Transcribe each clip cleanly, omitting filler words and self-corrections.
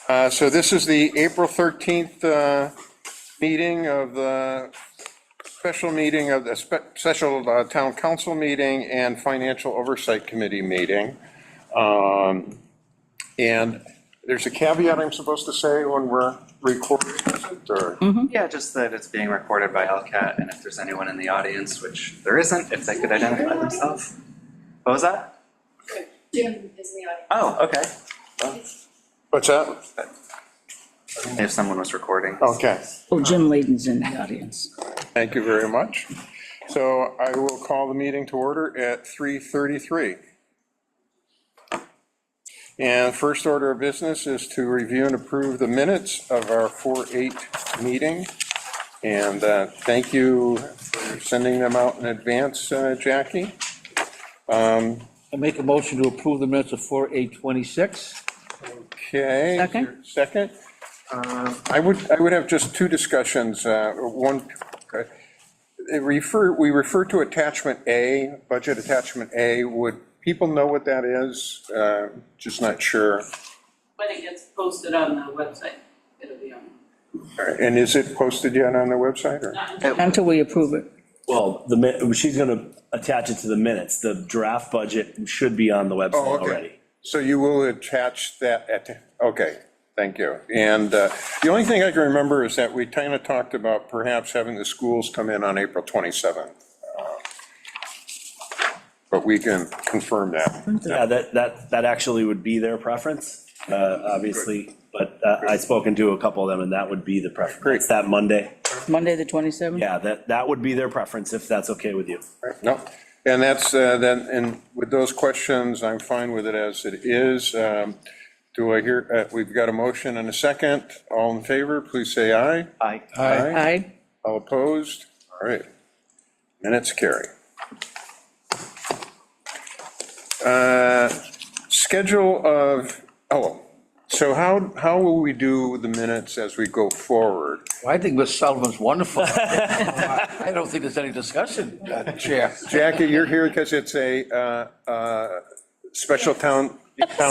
So this is the April 13th meeting of the special meeting of the special town council meeting and financial oversight committee meeting. And there's a caveat I'm supposed to say when we're recording, is it, or? Yeah, just that it's being recorded by LCAT, and if there's anyone in the audience, which there isn't, if they could identify themselves. What was that? Jim is in the audience. Oh, okay. Well, What's that? if someone was recording. Okay, Oh, Jim Layden's in the audience. thank you very much. So I will call the meeting to order at 3:33. And first order of business is to review and approve the minutes of our 4/8 meeting. And thank you for sending them out in advance, Jackie. I make a motion to approve the minutes of 4/8/26. Okay. Second. Second. I would have just two discussions. One, we refer to attachment A, budget attachment A. Would people know what that is? Just not sure. When it gets posted on the website, it'll be on. All right, and is it posted yet on the website, or? Until we approve it. Well, she's going to attach it to the minutes. The draft budget should be on the website already. So you will attach that okay, thank you. And the only thing I can remember is that we kind of talked about perhaps having the schools come in on April 27th. But we can confirm that. Yeah, that actually would be their preference, obviously. But I've spoken to a couple of them, and that would be the preference. Great. It's that Monday. Monday, the 27th? Yeah, that would be their preference, if that's okay with you. Right, no, and that's, then, and with those questions, I'm fine with it as it is. Do I hear, we've got a motion and a second. All in favor, please say aye. Aye. Aye. All opposed? All right. Minutes carry. Schedule of, so how will we do the minutes as we go forward? Well, I think Ms. Sullivan's wonderful. I don't think there's any discussion, Chair. Jackie, you're here because it's a special town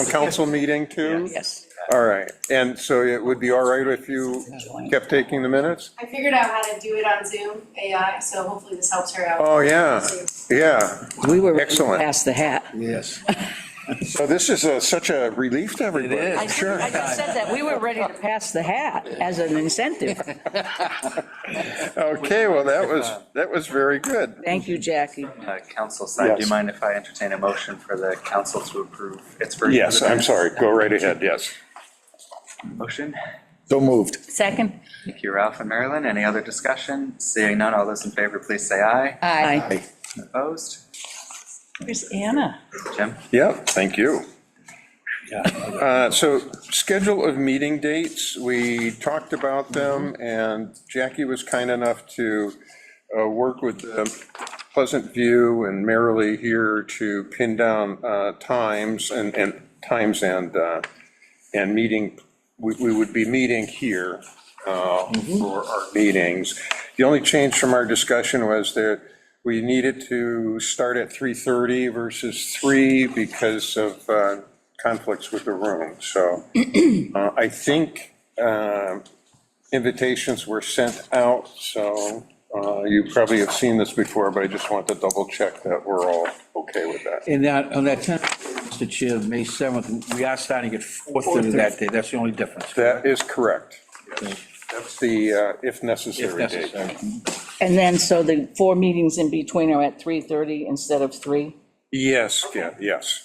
council meeting too? Yes. All right, and so it would be all right if you kept taking the minutes? I figured out how to do it on Zoom AI, so hopefully this helps her out. Oh, yeah, yeah. We were Excellent. past the hat. Yes. So this is such a relief to everybody. It is. I Sure. just said that. We were ready to pass the hat as an incentive. Okay, well, that was very good. Thank you, Jackie. Council side, do Yes. you mind if I entertain a motion for the council to approve its version? of Yes, the I'm minutes? sorry, go right ahead, yes. Motion. So moved. Second? Thank you, Ralph and Marilyn. Any other discussion? Seeing none, all those in favor, please say aye. Aye. Opposed? Where's Anna? Jim? Yep, thank you. So schedule of meeting dates, we talked about them, and Jackie was kind enough to work with Pleasant View and Merrily here to pin down times and meeting. We would be meeting here for our meetings. The only change from our discussion was that we needed to start at 3:30 versus 3 because of conflicts with the room. So I think invitations were sent out, so you probably have seen this before, but I just want to double check that we're all okay with that. And on that 10th, Mr. Chair, May 7th, we are starting at 4:30 that day. That's the only difference. That is correct. That's the if If necessary date. necessary. And then, so the 4 meetings in between are at 3:30 instead of 3? Yes, yeah, yes.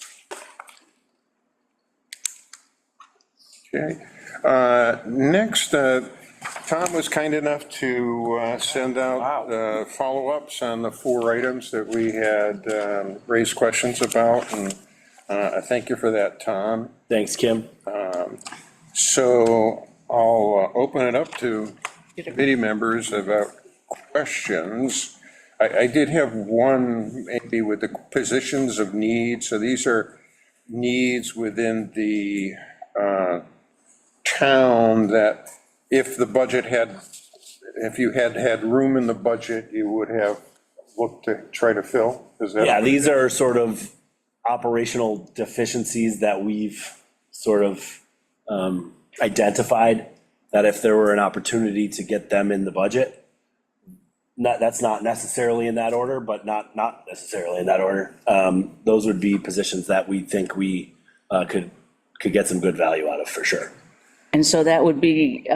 Okay. Next, Tom was kind enough to send out follow-ups on the 4 items that we had raised questions about, and I thank you for that, Tom. Thanks, Kim. So I'll open it up to committee members about questions. I did have one maybe with the positions of need. So these are needs within the town that if the budget if you had room in the budget, you would have looked to try to fill? Is that? Yeah, these are sort of operational deficiencies that we've sort of identified that if there were an opportunity to get them in the budget, that's not necessarily in that order, but not necessarily in that order. Those would be positions that we think we could get some good value out of, for sure. And so that would be,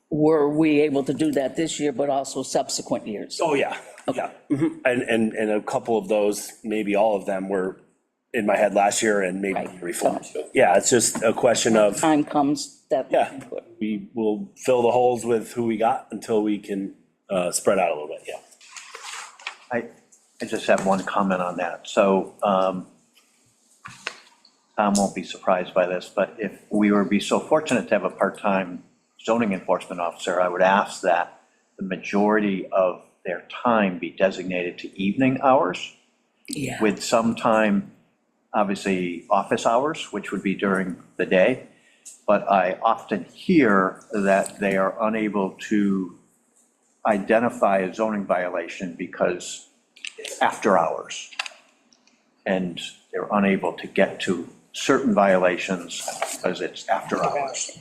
were we able to do that this year, but also subsequent years? Oh, yeah, yeah. Mhm. And a couple of those, maybe all of them were in my head last year and maybe Right. reformed. Yeah, it's just a question of, Time comes that. yeah, we will fill the holes with who we got until we can spread out a little bit, yeah. I just have one comment on that. So Tom won't be surprised by this, but if we were to be so fortunate to have a part-time zoning enforcement officer, I would ask that the majority of their time be designated to evening hours, Yeah. with some time, obviously, office hours, which would be during the day. But I often hear that they are unable to identify a zoning violation because it's after hours. And they're unable to get to certain violations because it's after hours.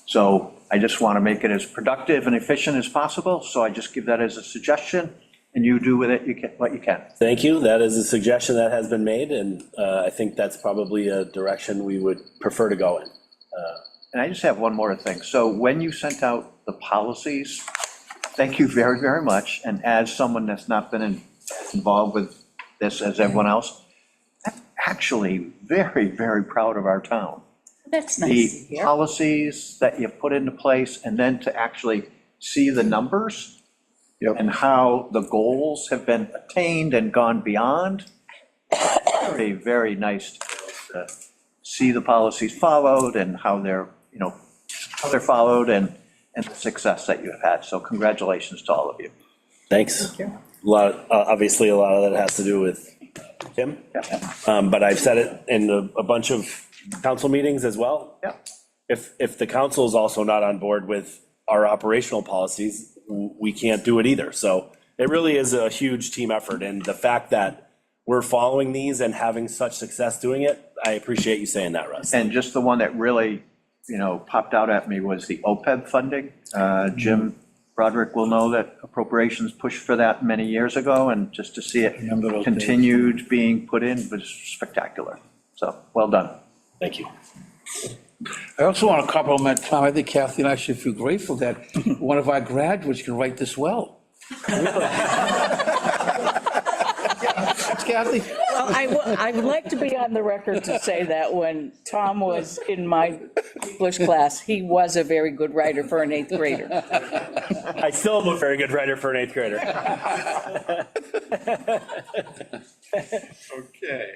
So I just want to make it as productive and efficient as possible, so I just give that as a suggestion, and you do with it what you can. Thank you. That is a suggestion that has been made, and I think that's probably a direction we would prefer to go in. And I just have one more thing. So when you sent out the policies, thank you very, very much. And as someone that's not been involved with this as everyone else, I'm actually very, very proud of our town. That's nice to The hear. policies that you put into place, and then to actually see the numbers and how the goals have been attained and gone beyond. Very, very nice to see the policies followed and how they're, how they're followed, and the success that you have had. So congratulations to all of you. Thanks. A lot, obviously, a lot of that has to do with Tim. But I've said it in a bunch of council meetings as well. Yeah. If the council is also not on board with our operational policies, we can't do it either. So it really is a huge team effort. And the fact that we're following these and having such success doing it, I appreciate you saying that, Russ. And just the one that really, popped out at me was the OPEB funding. Jim Broderick will know that appropriations pushed for that many years ago, and just to see it Remember those days. continued being put in was spectacular. So, well done. Thank you. I also want to compliment Tom. I think Kathy and I should feel grateful that one of our graduates can write this well. Kathy? Well, I would like to be on the record to say that when Tom was in my English class, he was a very good writer for an eighth grader. I still am a very good writer for an eighth grader. Okay.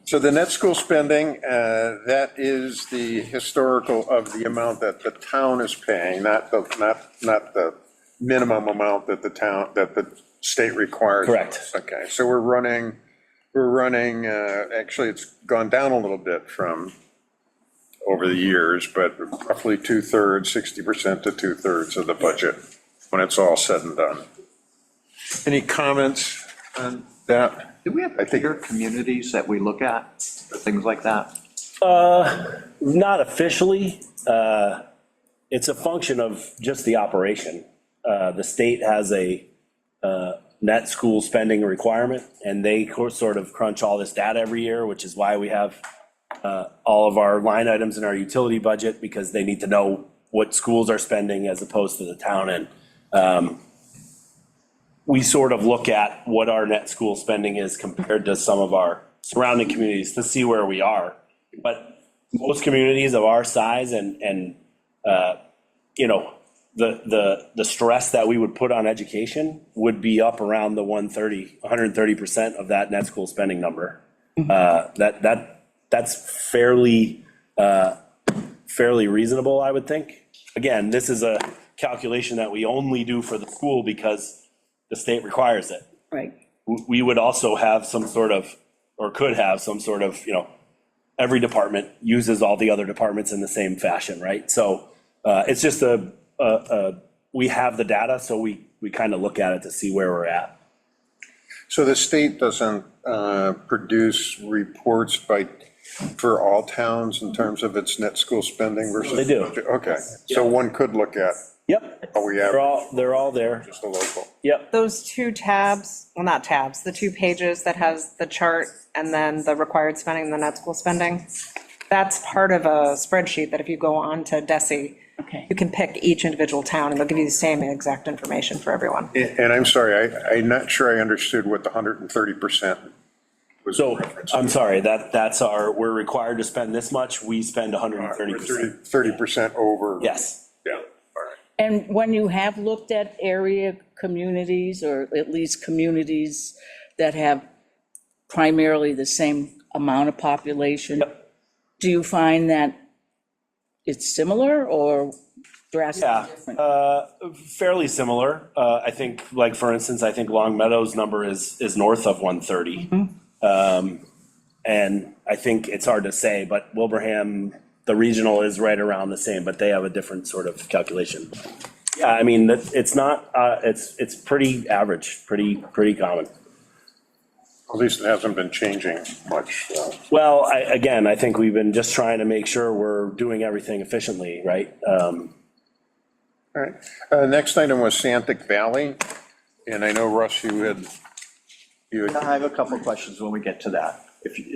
So the net school spending, that is the historical of the amount that the town is paying, not the minimum amount that the state requires. Correct. Okay, so we're running, actually, it's gone down a little bit from over the years, but roughly 2/3, 60% to 2/3 of the budget when it's all said and done. Any comments on that? Do we have bigger communities that we look at, for things like that? Not officially. It's a function of just the operation. The state has a net school spending requirement, and they sort of crunch all this data every year, which is why we have all of our line items in our utility budget, because they need to know what schools are spending as opposed to the town. And we sort of look at what our net school spending is compared to some of our surrounding communities to see where we are. But most communities of our size and the stress that we would put on education would be up around the 130% of that net school spending number. That's fairly reasonable, I would think. Again, this is a calculation that we only do for the school because the state requires it. Right. We would also have some sort of, or could have some sort of, every department uses all the other departments in the same fashion, right? So it's just we have the data, so we kind of look at it to see where we're at. So the state doesn't produce reports by for all towns in terms of its net school spending versus? They do. budget? Okay, so one could look at Yep, how we average they're all there. just the local. Yep, Those two tabs, well, not tabs, the two pages that has the chart and then the required spending, the net school spending, that's part of a spreadsheet that if you go on to DESI, Okay. you can pick each individual town and they'll give you the same exact information for everyone. And I'm sorry, I'm not sure I understood what the 130% was so, referenced. I'm sorry, that's we're required to spend this much, we spend 130%. 30% over. Yes. Yeah, all right. And when you have looked at area communities, or at least communities that have primarily the same amount of population, do you find that it's similar or drastically Yeah, different? fairly similar. I think, like, for instance, I think Long Meadow's number is north of 130. And I think it's hard to say, but Wilbraham, the regional is right around the same, but they have a different sort of calculation. Yeah, I mean, it's not, it's pretty average, pretty common. At least it hasn't been changing much, so. Well, I think we've been just trying to make sure we're doing everything efficiently, right? All right. Next item was Santic Valley, and I know, Russ, you had. I have a couple questions when we get to that,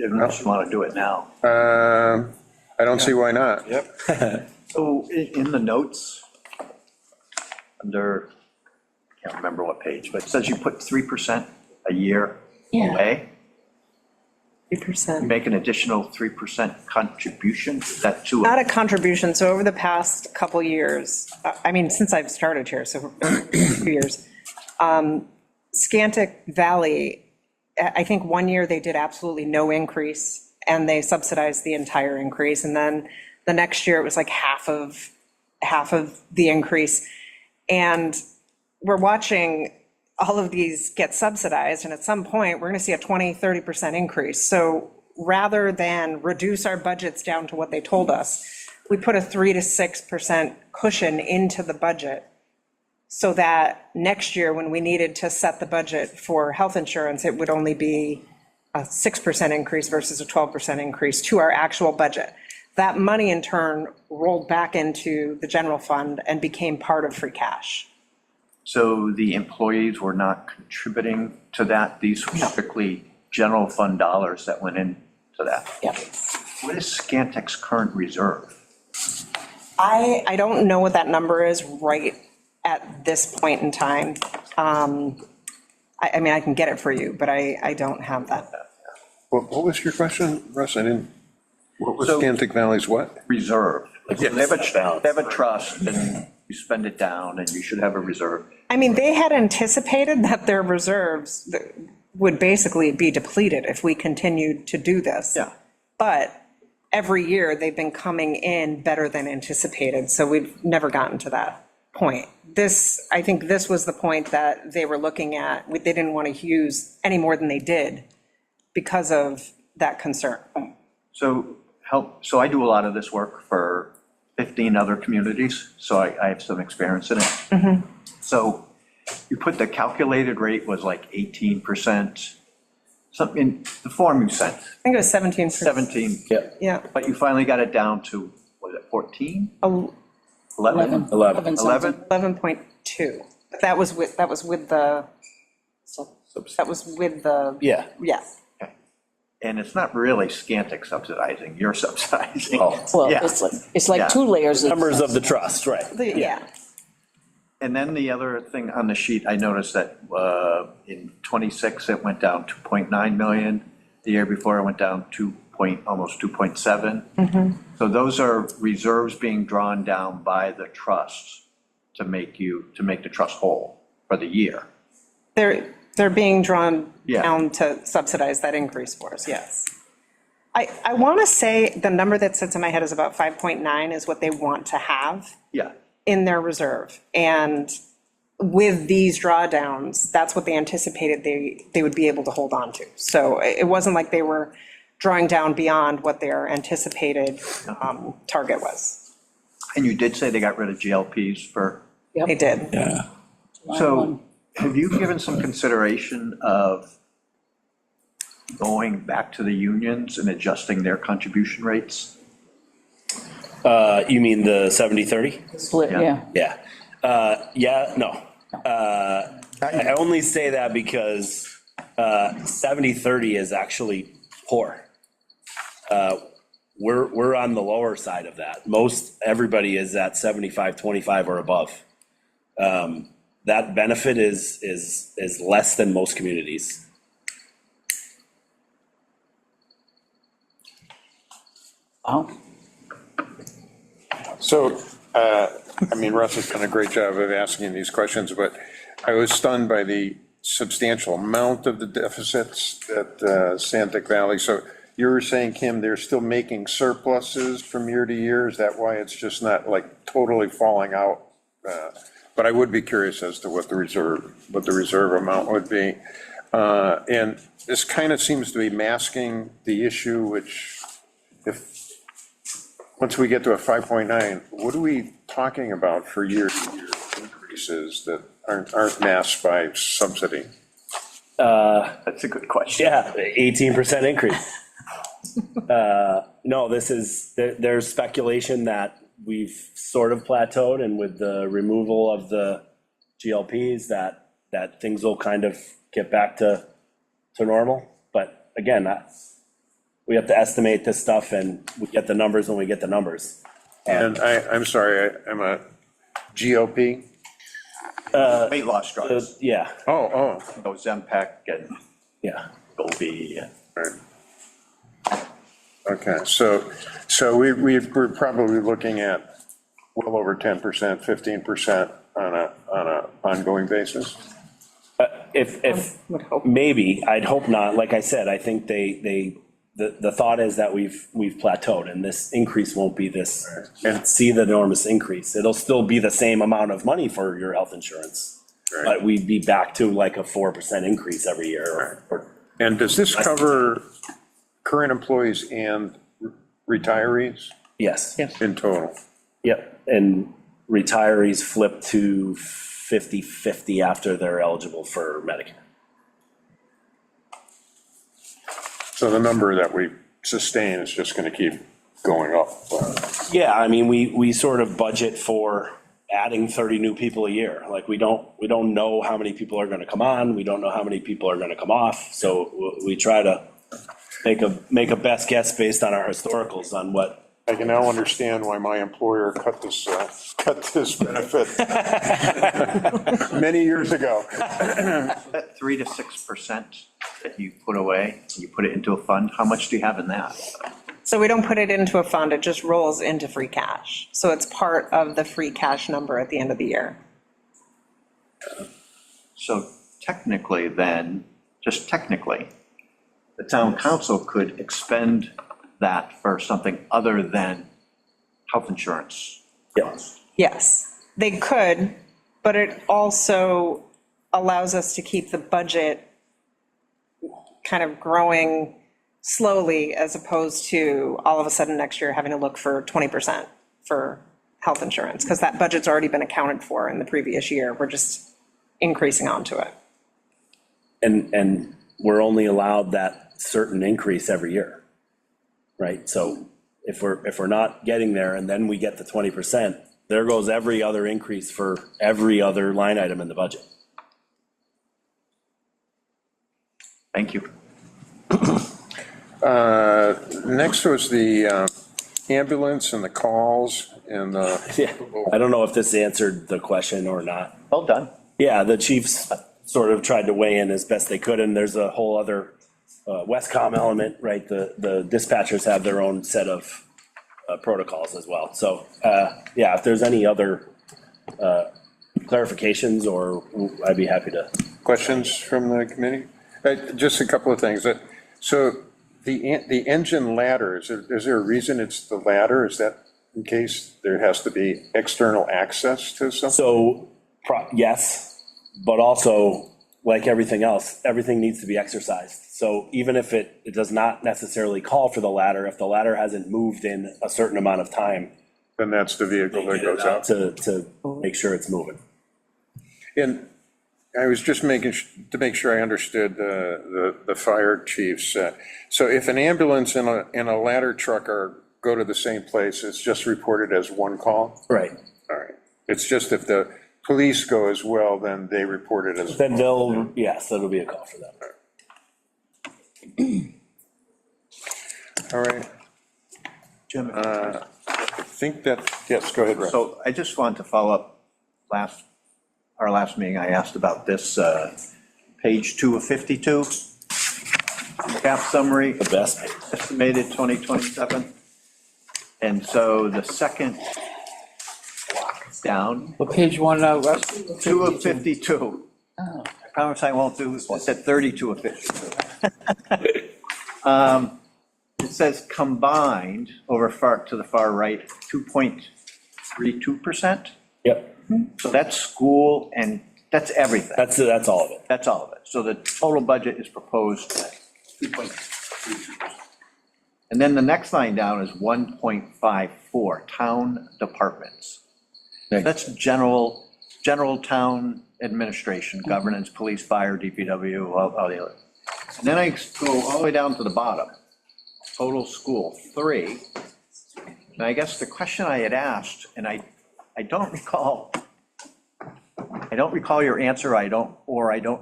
unless you want to do it now. I don't see why not. Yep. So in the notes, under, I can't remember what page, but it says you put 3% a year away. 3%. Make an additional 3% contribution, is that to Not a a contribution, so over the past couple years, I mean, since I've started here, so for 2 years, Scantic Valley, I think 1 year they did absolutely no increase, and they subsidized the entire increase, and then the next year it was like half of the increase. And we're watching all of these get subsidized, and at some point, we're gonna see a 20-30% increase. So rather than reduce our budgets down to what they told us, we put a 3 to 6% cushion into the budget so that next year, when we needed to set the budget for health insurance, it would only be a 6% increase versus a 12% increase to our actual budget. That money in turn rolled back into the general fund and became part of free cash. So the employees were not contributing to that? These were strictly general fund dollars that went into that? Yep. What is Scantek's current reserve? I don't know what that number is right at this point in time. I mean, I can get it for you, but I don't have that. What was your question, Russ? I didn't, what was So- Scantic Valley's what? Reserve. They have balance. they have a trust, and you spend it down, and you should have a reserve. I mean, they had anticipated that their reserves would basically be depleted if we continued to do this. Yeah. But every year, they've been coming in better than anticipated, so we've never gotten to that point. I think this was the point that they were looking at. They didn't want to use any more than they did because of that concern. So I do a lot of this work for 15 other communities, so I have some experience in it. So you put the calculated rate was like 18%, something, the form you sent, I think it was 17%. 17. Yeah. But you finally got it down to, was it 14? 11? 11. 11.2. That was with the, Yeah. yeah. And it's not really Scantic subsidizing, you're subsidizing. Well, Yeah. it's like Yeah. 2 layers of. Members of the trust, right. Yeah. And then the other thing on the sheet, I noticed that in '26, it went down 2.9 million. The year before, it went down almost 2.7. So those are reserves being drawn down by the trust to make the trust whole for the year. They're being drawn Yeah. down to subsidize that increase for us, yes. I want to say the number that sits in my head is about 5.9 is what they want to have Yeah. in their reserve. And with these drawdowns, that's what they anticipated they would be able to hold on to. So it wasn't like they were drawing down beyond what their anticipated target was. And you did say they got rid of GLPs for, They did. Yeah. so have you given some consideration of going back to the unions and adjusting their contribution rates? You mean the 70-30? Split, Yeah. yeah. Yeah, no. I only say that because 70-30 is actually poor. We're on the lower side of that. Everybody is at 75-25 or above. That benefit is less than most communities. Oh, So, I mean, Russ has done a great job of asking these questions, but I was stunned by the substantial amount of the deficits at Santic Valley. So you were saying, Kim, they're still making surpluses from year to year? Is that why it's just not like totally falling out? But I would be curious as to what the reserve amount would be. And this kind of seems to be masking the issue, which once we get to a 5.9, what are we talking about for year-to-year increases that aren't masked by subsidy? That's a good question. Yeah, 18% increase. No, there's speculation that we've sort of plateaued, and with the removal of the GLPs, that things will kind of get back to normal. But again, we have to estimate this stuff, and we get the numbers when we get the numbers. And I'm sorry, I'm a GOP? Weight loss drugs, Yeah, Oh, those Zempac and yeah. Gobi. right. Okay, so we're probably looking at well over 10%, 15% on a ongoing basis? If Would hope. maybe, I'd hope not. Like I said, I think the thought is that we've plateaued, and this increase won't be this, and see the enormous increase. It'll still be the same amount of money for your health insurance, Right. but we'd be back to like a 4% increase every year. And does this cover current employees and retirees Yes. Yes. in total? Yep, and retirees flip to 50/50 after they're eligible for Medicare. So the number that we sustain is just going to keep going up. Yeah, I mean, we sort of budget for adding 30 new people a year. Like, we don't know how many people are going to come on, we don't know how many people are going to come off, so we try to make a best guess based on our historicals on what. I can now understand why my employer cut this benefit many years ago. That 3 to 6% that you put away, you put it into a fund, how much do you have in that? So we don't put it into a fund, it just rolls into free cash. So it's part of the free cash number at the end of the year. So technically then, just technically, the town council could expend that for something other than health insurance. Yes. Yes, they could, but it also allows us to keep the budget kind of growing slowly, as opposed to all of a sudden next year having to look for 20% for health insurance, because that budget's already been accounted for in the previous year. We're just increasing onto it. And we're only allowed that certain increase every year, right? So if we're not getting there and then we get the 20%, there goes every other increase for every other line item in the budget. Thank you. Next was the ambulance and the calls and the. Yeah, I don't know if this answered the question or not. Well done. Yeah, the chiefs sort of tried to weigh in as best they could, and there's a whole other Westcom element, right? The dispatchers have their own set of protocols as well. So, yeah, if there's any other clarifications, or I'd be happy to. Questions from the committee? Just a couple of things. So the engine ladder, is there a reason it's the ladder? Is that in case there has to be external access to something? So, yes, but also, like everything else, everything needs to be exercised. So even if it does not necessarily call for the ladder, if the ladder hasn't moved in a certain amount of time, Then that's the vehicle that goes out. to make sure it's moving. And I was just to make sure I understood the fire chiefs. So if an ambulance and a ladder truck go to the same place, it's just reported as one call? Right. All right. It's just if the police go as well, then they report it as. Then yes, that'll be a call for them. All right. Jim, I think that, yes, go ahead, Russ. so I just wanted to follow up, our last meeting, I asked about this, page 2 of 52, cap summary, The best. estimated 2027. And so the second block down, What page one, Russ? 2 of 52. I promise I won't do, I said 32 of 52. It says combined over to the far right, 2.32%. Yep, So that's school and that's everything. that's all of it. That's all of it. So the total budget is proposed at 2.32%. And then the next line down is 1.54, town departments. That's general town administration, governance, police, fire, DPW, all the other. And then I go all the way down to the bottom, total school, 3. And I guess the question I had asked, and I don't recall your answer, I don't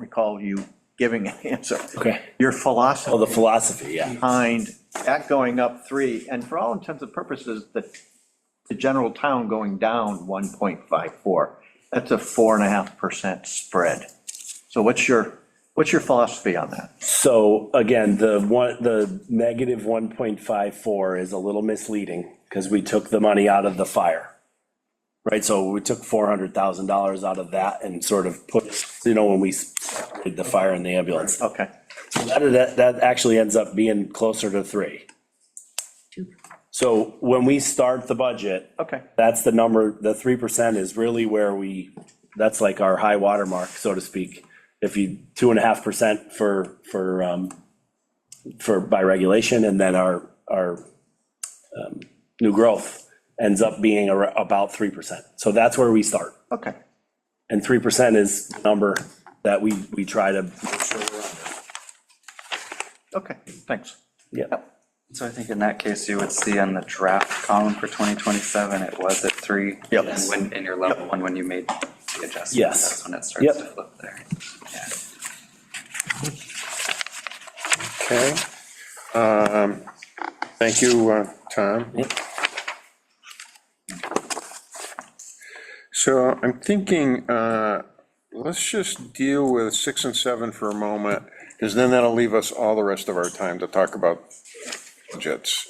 recall you giving an answer. Okay. Your philosophy Oh, the philosophy, yeah. behind that going up 3, and for all intents and purposes, the general town going down 1.54. That's a 4.5% spread. So what's your philosophy on that? So again, the negative 1.54 is a little misleading because we took the money out of the fire. Right, so we took $400,000 out of that and sort of put, when we did the fire and the ambulance. Okay, So that actually ends up being closer to 3. So when we start the budget, okay, that's the number, the 3% is really where that's like our high water mark, so to speak. If you, 2.5% for by regulation, and then our new growth ends up being about 3%. So that's where we start. okay. And 3% is the number that we try to make sure we're under. Okay, thanks. Yeah. So I think in that case, you would see on the draft column for 2027, it was at 3. Yep. And when, in your level one, when you made the adjustment, Yes. that's when it starts Yep. to flip there. Yeah. Okay. Thank you, Tom. Yep. So I'm thinking, let's just deal with 6 and 7 for a moment, because then that'll leave us all the rest of our time to talk about budgets.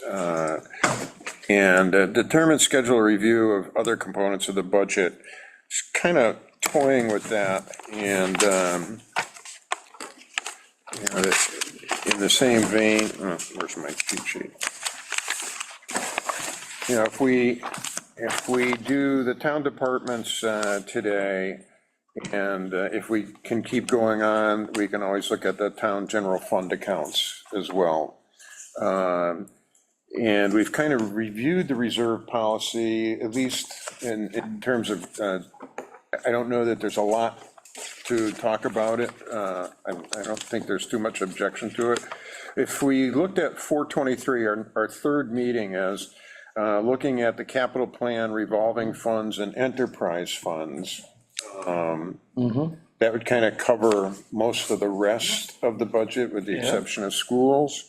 And determine schedule a review of other components of the budget. Just kind of toying with that, and in the same vein, where's my cheat sheet? If we do the town departments today, and if we can keep going on, we can always look at the town general fund accounts as well. And we've kind of reviewed the reserve policy, at least in terms of, I don't know that there's a lot to talk about it. I don't think there's too much objection to it. If we looked at 423, our third meeting is looking at the capital plan, revolving funds, and enterprise funds. That would kind of cover most of the rest of the budget, with the exception of schools.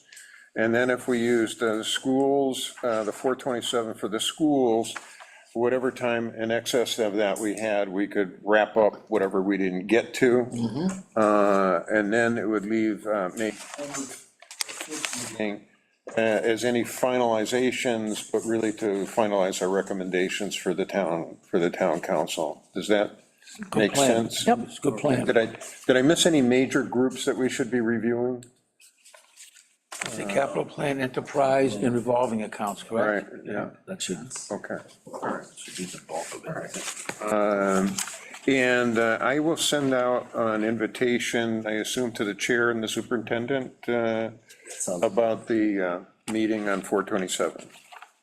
And then if we used the schools, the 427 for the schools, whatever time in excess of that we had, we could wrap up whatever we didn't get to. And then it would leave May 4th meeting as any finalizations, but really to finalize our recommendations for the town council. Does that make sense? Yep, it's a good plan. Did I miss any major groups that we should be reviewing? The capital plan, enterprise, and revolving accounts, correct? Right, yeah. That should Okay. should be the bulk of it. And I will send out an invitation, I assume, to the chair and the superintendent about the meeting on 427.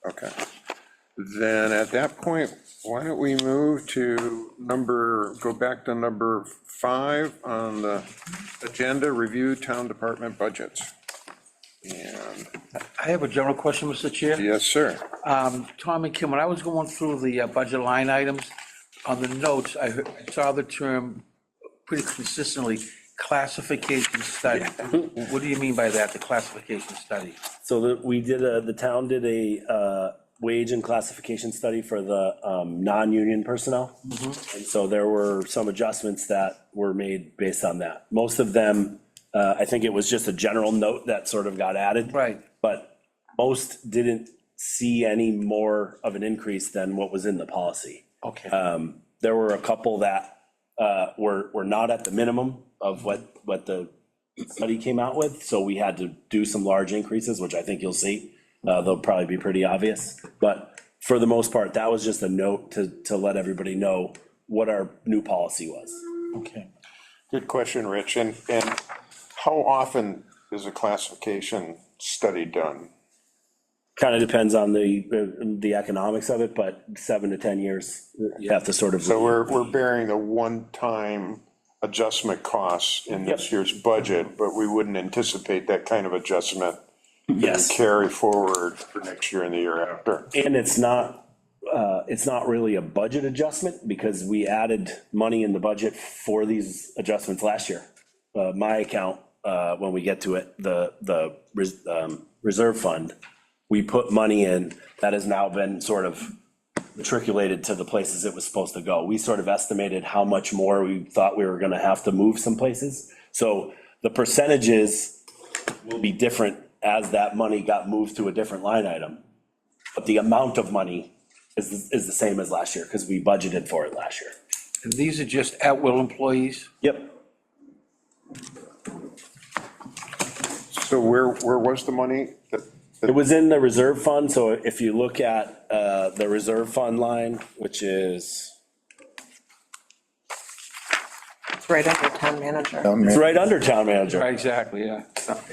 Okay. Then at that point, why don't we move to go back to number 5 on the agenda, review town department budgets. And, I have a general question, Mr. Chair. yes, sir. Tom and Kim, when I was going through the budget line items, on the notes, I saw the term pretty consistently, classification study. What do you mean by that, the classification study? So the town did a wage and classification study for the non-union personnel. And so there were some adjustments that were made based on that. Most of them, I think it was just a general note that sort of got added. Right. But most didn't see any more of an increase than what was in the policy. Okay. There were a couple that were not at the minimum of what the study came out with, so we had to do some large increases, which I think you'll see. They'll probably be pretty obvious, but for the most part, that was just a note to let everybody know what our new policy was. Okay. Good question, Rich. And how often is a classification study done? Kind of depends on the economics of it, but 7 to 10 years, you have to sort of. So we're bearing the one-time adjustment costs in this year's budget, but we wouldn't anticipate that kind of adjustment Yes. to carry forward for next year and the year after. And it's not really a budget adjustment because we added money in the budget for these adjustments last year. My account, when we get to it, the reserve fund, we put money in that has now been sort of matriculated to the places it was supposed to go. We sort of estimated how much more we thought we were gonna have to move some places. So the percentages will be different as that money got moved to a different line item. But the amount of money is the same as last year because we budgeted for it last year. And these are just at-will employees? Yep. So where was the money? It was in the reserve fund, so if you look at the reserve fund line, which is, It's right under town manager. it's right under town manager. Right, exactly, yeah.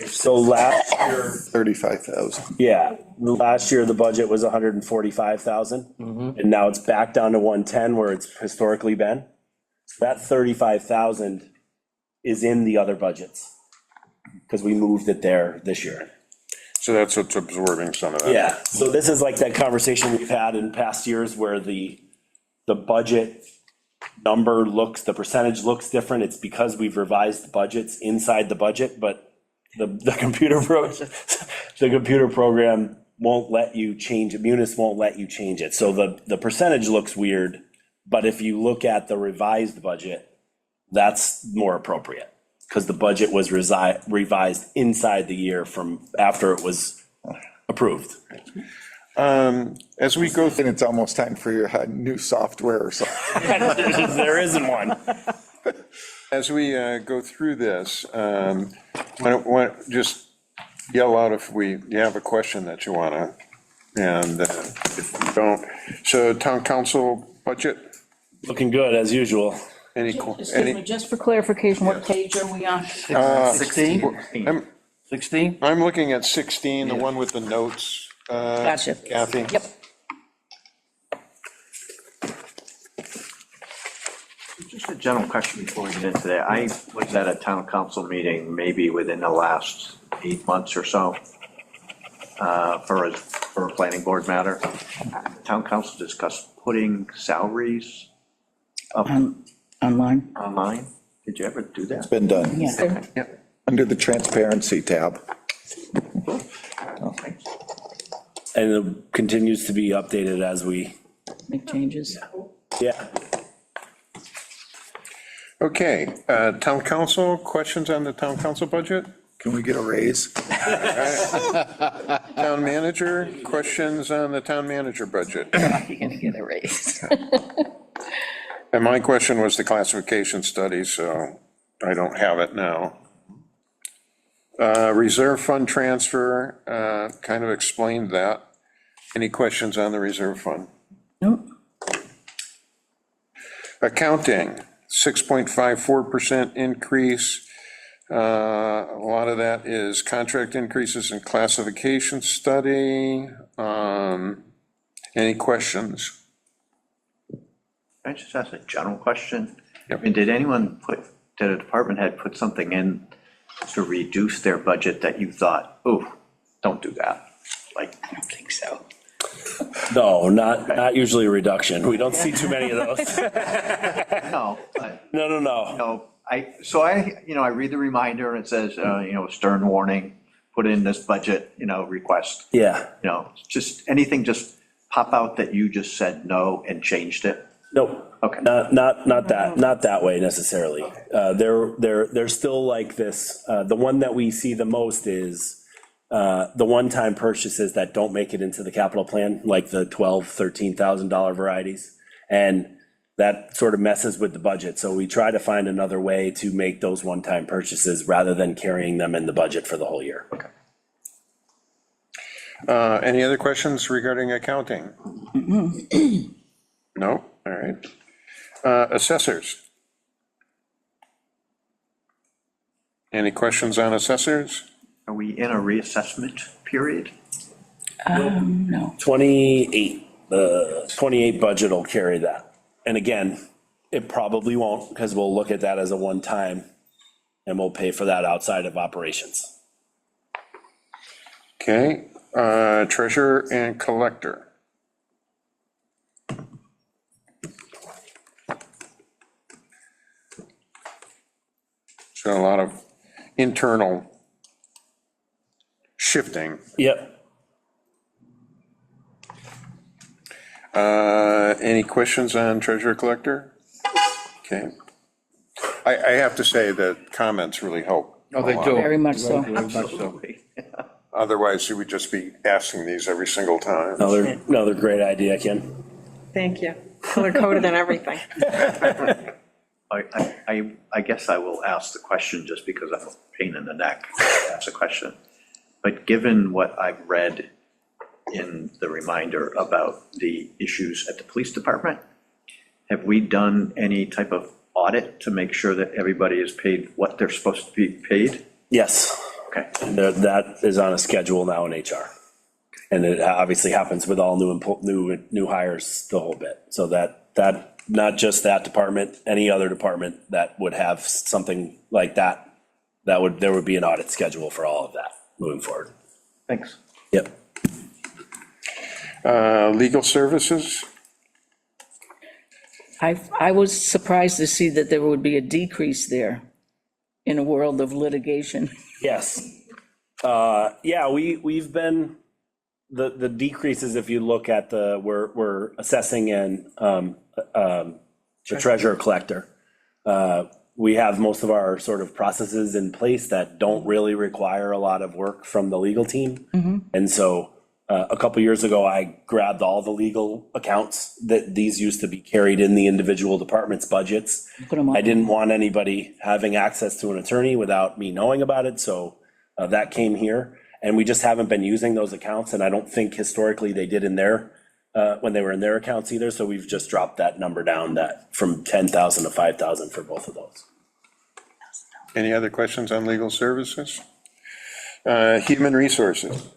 So last year, 35,000. yeah, last year the budget was 145,000. And now it's back down to 110 where it's historically been. So that 35,000 is in the other budgets because we moved it there this year. So that's what's absorbing some of that. Yeah, so this is like that conversation we've had in past years where the budget number looks, the percentage looks different. It's because we've revised budgets inside the budget, but the computer program won't let you change it. Munis won't let you change it. So the percentage looks weird, but if you look at the revised budget, that's more appropriate. Because the budget was revised inside the year from after it was approved. As we go And it's almost time for your new software or something. There isn't one. As we go through this, just yell out if you have a question that you want to, and if you don't. So town council budget, Looking good, as usual. Excuse me, just for clarification, what page are we on? 16? 16? I'm looking at 16, the one with the notes. Gotcha. Kathy? Yep. Just a general question before we get into that. I was at a town council meeting maybe within the last 8 months or so for a planning board matter. The town council discussed putting salaries up Online? online. Did you ever do that? Been done. Yeah. Yep. Under the transparency tab. And it continues to be updated as we, Make changes. yeah. Okay, town council, questions on the town council budget? Can we get a raise? Town manager, questions on the town manager budget? You're gonna get a raise. And my question was the classification study, so I don't have it now. Reserve fund transfer, kind of explained that. Any questions on the reserve fund? Nope. Accounting, 6.54% increase. A lot of that is contract increases in classification study. Any questions? Can I just ask a general question? Yep. I mean, did anyone put did a department head put something in to reduce their budget that you thought, oh, don't do that? Like, I don't think so. No, not usually a reduction. We don't see too many of those. no, but, No, no, no. you know, I read the reminder and it says, stern warning, put in this budget, request. Yeah. Just anything just pop out that you just said no and changed it? Nope. Okay. Not that way necessarily. They're still like this. The one that we see the most is the one-time purchases that don't make it into the capital plan, like the $12,000, $13,000 varieties. And that sort of messes with the budget. So we try to find another way to make those one-time purchases rather than carrying them in the budget for the whole year. Okay. Any other questions regarding accounting? No? All right. Assessors? Any questions on assessors? Are we in a reassessment period? No. 28, the 28 budget will carry that. And again, it probably won't, because we'll look at that as a one-time and we'll pay for that outside of operations. Okay, treasurer and collector. So a lot of internal shifting. Yep. Any questions on treasurer collector? Okay. I have to say that comments really help. Oh, they a lot. do. Very much so. Very much so. Absolutely. Otherwise, you would just be asking these every single time. Another great idea, Ken. Thank you. Color coded and everything. I guess I will ask the question just because I'm a pain in the neck. That's a question. But given what I've read in the reminder about the issues at the police department, have we done any type of audit to make sure that everybody is paid what they're supposed to be paid? Yes. Okay. And that is on a schedule now in HR. And it obviously happens with all new hires the whole bit. So that not just that department, any other department that would have something like that, there would be an audit schedule for all of that moving forward. Thanks. Yep. Legal services? I was surprised to see that there would be a decrease there in a world of litigation. Yes. Yeah, we've been, the decreases, if you look at we're assessing and the treasurer collector. We have most of our sort of processes in place that don't really require a lot of work from the legal team. And so a couple years ago, I grabbed all the legal accounts that these used to be carried in the individual departments' budgets. Put 'em up. I didn't want anybody having access to an attorney without me knowing about it, so that came here. And we just haven't been using those accounts, and I don't think historically they did in their, when they were in their accounts either, so we've just dropped that number down from 10,000 to 5,000 for both of those. Any other questions on legal services? Human resources?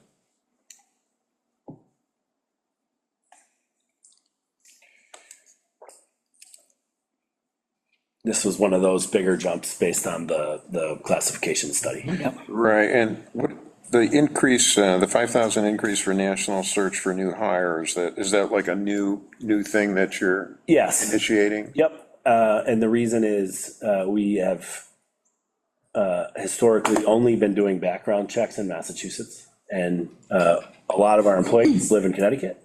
This was one of those bigger jumps based on the classification study. Right, and what, the increase, the 5,000 increase for national search for new hires, is that like a new thing that you're Yes. initiating? Yep, and the reason is we have historically only been doing background checks in Massachusetts, and a lot of our employees live in Connecticut.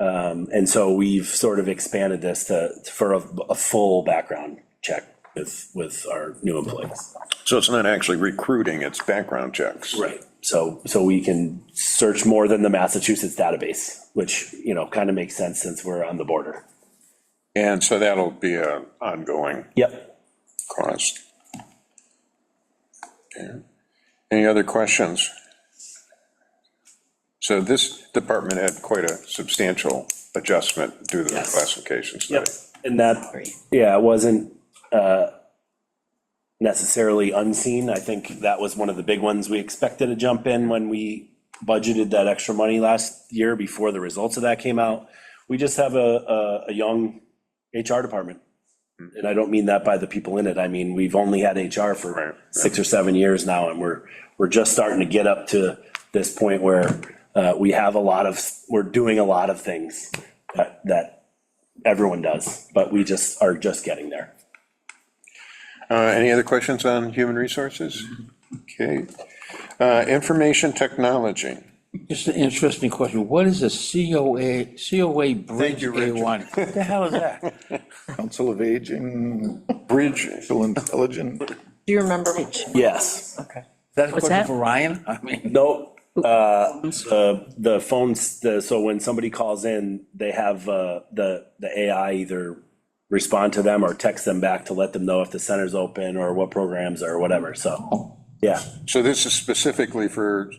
And so we've sort of expanded this for a full background check with our new employees. So it's not actually recruiting, it's background checks? Right. So we can search more than the Massachusetts database, which, kind of makes sense since we're on the border. And so that'll be an ongoing Yep. cost. Okay. Any other questions? So this department had quite a substantial adjustment due to the Yes. classification Yep. study. And that, yeah, it wasn't necessarily unseen. I think that was one of the big ones we expected to jump in when we budgeted that extra money last year before the results of that came out. We just have a young HR department. And I don't mean that by the people in it. I mean, we've only had HR for 6 or 7 years now, and we're just starting to get up to this point where we're doing a lot of things that everyone does, but we are just getting there. Any other questions on human resources? Okay. Information technology. Just an interesting question. What is a COA Bridge you, Richard. A1? What the hell is that? Council of Aging, Bridge. Artificial Intelligence. Do you remember? Yes. Okay. Is that a What's question that? for Ryan? I mean, No, the phones, so when somebody calls in, they have the AI either respond to them or text them back to let them know if the center's open or what programs or whatever, so, yeah. So this is specifically for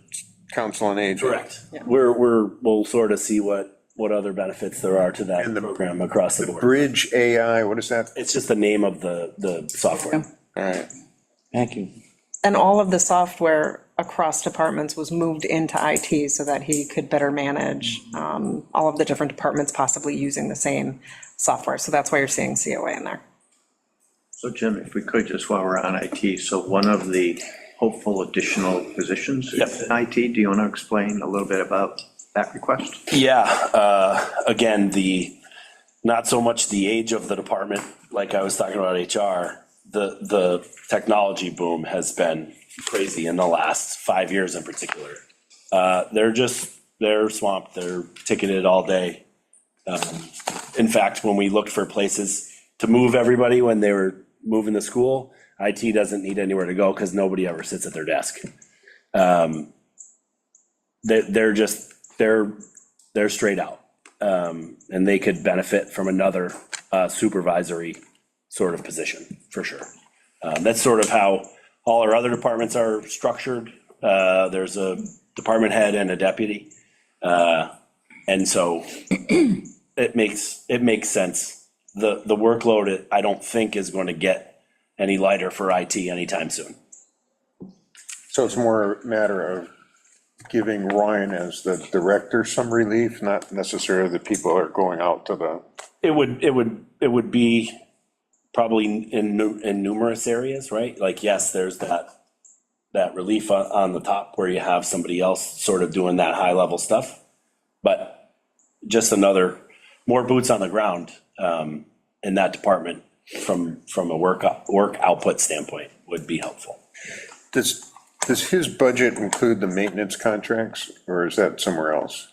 council on aging? Correct. We'll sort of see what other benefits there are to that And the- program across the board. Bridge AI, what is that? It's just the name of the software. All right. thank you. And all of the software across departments was moved into IT so that he could better manage all of the different departments possibly using the same software. So that's why you're seeing COA in there. So Jim, if we could, just while we're on IT, so one of the hopeful additional positions Yep. in IT, do you want to explain a little bit about that request? Yeah, again, not so much the age of the department, like I was talking about HR, the technology boom has been crazy in the last 5 years in particular. They're swamped, they're ticketed all day. In fact, when we looked for places to move everybody when they were moving to school, IT doesn't need anywhere to go because nobody ever sits at their desk. They're straight out. And they could benefit from another supervisory sort of position, for sure. That's sort of how all our other departments are structured. There's a department head and a deputy. And so it makes sense. The workload, I don't think, is going to get any lighter for IT anytime soon. So it's more a matter of giving Ryan as the director some relief, not necessarily the people are going out to the. It would be probably in numerous areas, right? Like, yes, there's that relief on the top where you have somebody else sort of doing that high level stuff. But just more boots on the ground in that department from a work output standpoint would be helpful. Does his budget include the maintenance contracts, or is that somewhere else?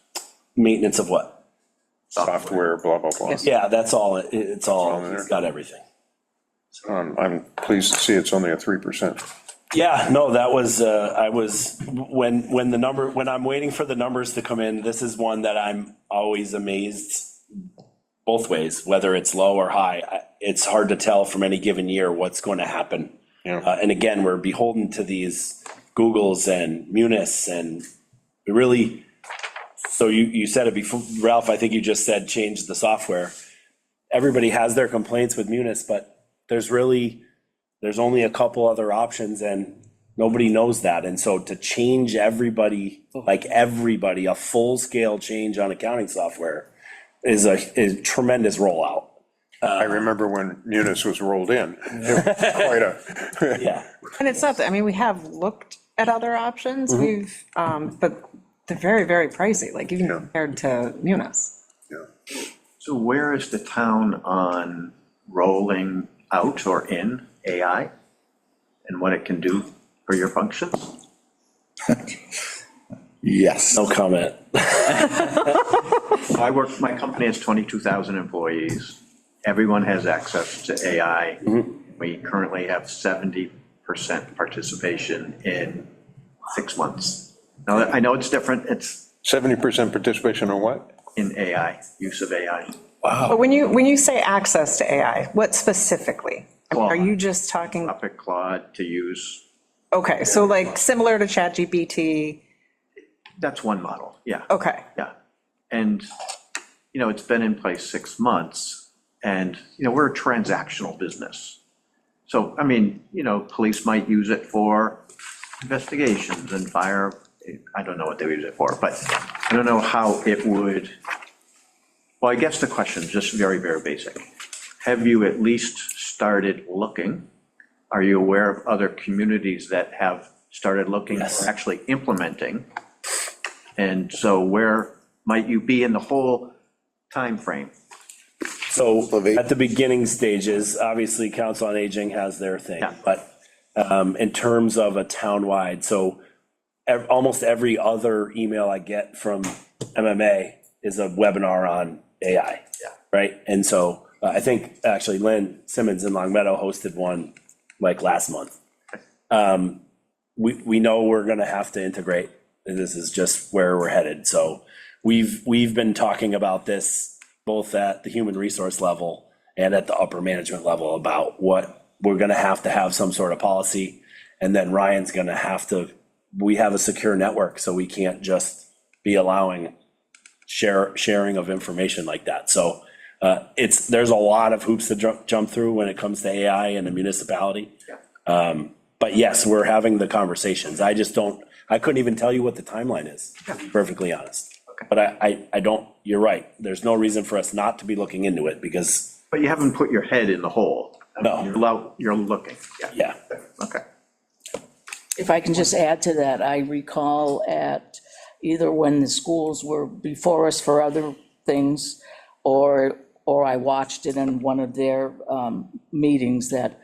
Maintenance of what? Software, blah, blah, blah. Yeah, that's all, it's all, in there. it's got everything. I'm pleased to see it's only a 3%. Yeah, no, that was, when I'm waiting for the numbers to come in, this is one that I'm always amazed both ways, whether it's low or high. It's hard to tell from any given year what's going to happen. Yeah. And again, we're beholden to these Googles and Munis, and we really, so you said it before, Ralph, I think you just said change the software. Everybody has their complaints with Munis, but there's only a couple other options and nobody knows that. And so to change everybody, a full-scale change on accounting software is a tremendous rollout. I remember when Munis was rolled in. It was quite a. Yeah. And it's not, I mean, we have looked at other options, but they're very, very pricey, like even compared to Munis. So where is the town on rolling out or in AI and what it can do for your functions? Yes. No comment. My company has 22,000 employees. Everyone has access to AI. We currently have 70% participation in 6 months. Now, I know it's different, it's 70% participation on what? in AI, use of AI. But when you say access to AI, what specifically? Are you just talking, Topic Claude to use, okay, so like similar to ChatGPT, that's one model, yeah. okay. Yeah. And, it's been in place 6 months and, we're a transactional business. So, police might use it for investigations and fire. I don't know what they use it for, but I don't know how it would. Well, I guess the question, just very, very basic. Have you at least started looking. Are you aware of other communities that have started looking or Yes. actually implementing? And so where might you be in the whole time frame? So at the beginning stages, obviously Council on Aging has their thing, Yeah. but in terms of a townwide, so almost every other email I get from MMA is a webinar on AI. Yeah. Right? And so I think actually Lynn Simmons in Long Meadow hosted one like last month. We know we're gonna have to integrate, and this is just where we're headed. So we've been talking about this both at the human resource level and at the upper management level about what we're gonna have to have some sort of policy. And then Ryan's gonna have to, we have a secure network, so we can't just be allowing sharing of information like that. So there's a lot of hoops to jump through when it comes to AI in a municipality. But yes, we're having the conversations. I couldn't even tell you what the timeline is, to be perfectly honest. But I don't, you're right. There's no reason for us not to be looking into it because, But you haven't put your head in the hole. No. You're looking. yeah. Okay. If I can just add to that, I recall at either when the schools were before us for other things, or I watched it in one of their meetings that,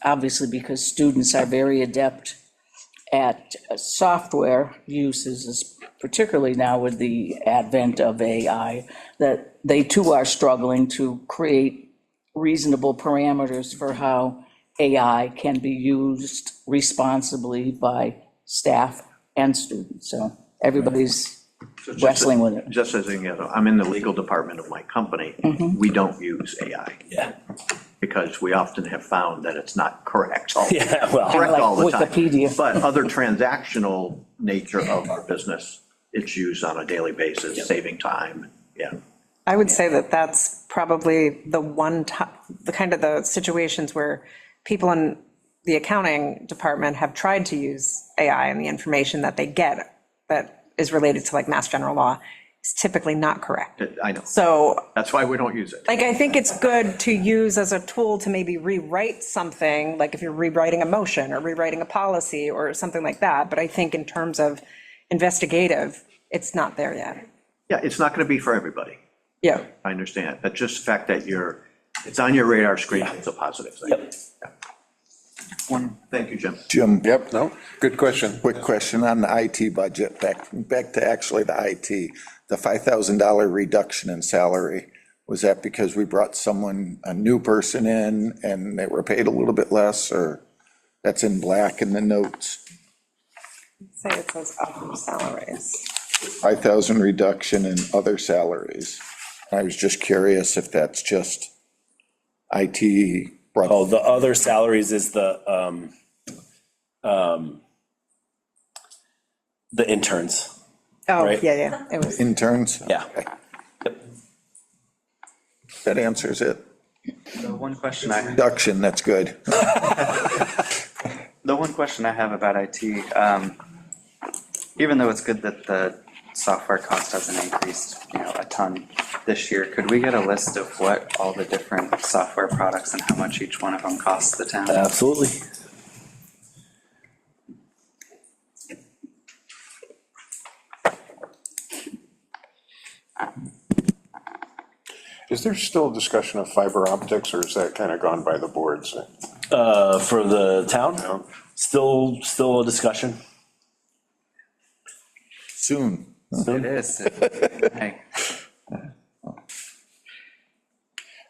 obviously because students are very adept at software uses, particularly now with the advent of AI, that they too are struggling to create reasonable parameters for how AI can be used responsibly by staff and students. So everybody's wrestling with it. Just as, I'm in the legal department of my company. We don't use AI Yeah. because we often have found that it's not correct. Yeah, well. Correct Like all the time. Wikipedia. But other transactional nature of our business, it's used on a daily basis, saving time. Yeah. I would say that that's probably the kind of the situations where people in the accounting department have tried to use AI, and the information that they get that is related to like Mass General Law is typically not correct. I know. So That's why we don't use it. like, I think it's good to use as a tool to maybe rewrite something, like if you're rewriting a motion or rewriting a policy or something like that. But I think in terms of investigative, it's not there yet. Yeah, it's not going to be for everybody. Yeah. I understand. But just the fact that it's on your radar screen is a positive thing. Yep. Yeah. Thank you, Jim. Jim, Yep, no, good question. quick question on the IT budget, back to actually the IT. The $5,000 reduction in salary, was that because we brought a new person in and they were paid a little bit less, or that's in black in the notes? Say it says other salaries. 5,000 reduction in other salaries. I was just curious if that's just IT brought. Oh, the other salaries is the interns. Oh, Right. yeah, it was. Interns? Yeah. Okay. That answers it. The one question Reduction, that's good. The one question I have about IT, even though it's good that the software cost hasn't increased, a ton this year, could we get a list of what all the different software products and how much each one of them costs the town? Absolutely. Is there still a discussion of fiber optics, or is that kind of gone by the boards? For the town, No? still a discussion. Soon. It is. Hey,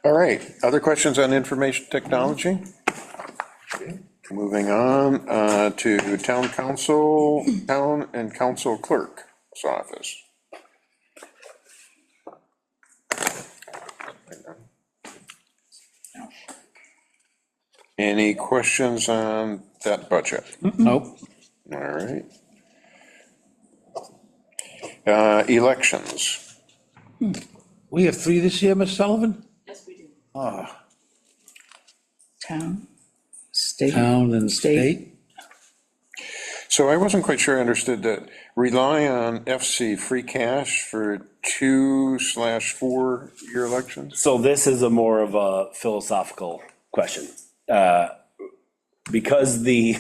All right, other questions on information technology? Okay, moving on to town and council clerk's office. Any questions on that budget? Nope. All right. Elections. We have 3 this year, Ms. Sullivan? Yes, we do. Town, state. Town and state? So I wasn't quite sure I understood that. Rely on FC free cash for 2/4 year elections? So this is a more of a philosophical question. Because the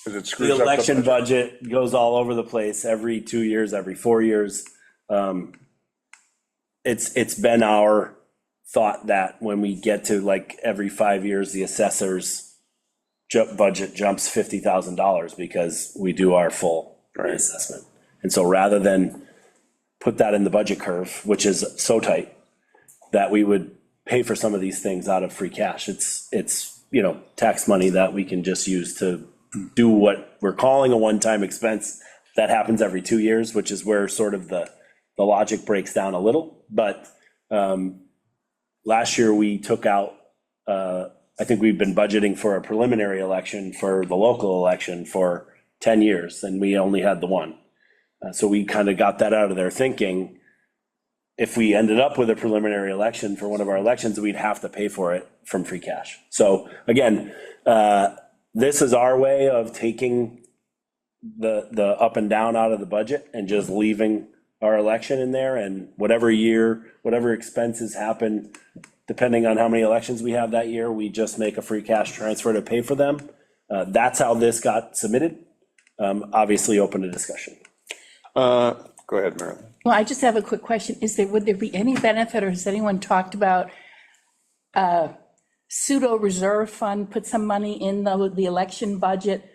Because it screws up the election budget. budget goes all over the place every 2 years, every 4 years. It's been our thought that when we get to like every 5 years, the assessor's budget jumps $50,000 because we do our full reassessment. And so rather than put that in the budget curve, which is so tight, that we would pay for some of these things out of free cash. It's tax money that we can just use to do what we're calling a one-time expense that happens every 2 years, which is where sort of the logic breaks down a little. But last year we took out, I think we've been budgeting for a preliminary election for the local election for 10 years, and we only had the one. So we kind of got that out of there thinking, if we ended up with a preliminary election for one of our elections, we'd have to pay for it from free cash. So again, this is our way of taking the up and down out of the budget and just leaving our election in there, and whatever year, whatever expenses happen, depending on how many elections we have that year, we just make a free cash transfer to pay for them. That's how this got submitted. Obviously open to discussion. Go ahead, Marilyn. Well, I just have a quick question. Would there be any benefit, or has anyone talked about pseudo reserve fund, put some money in the election budget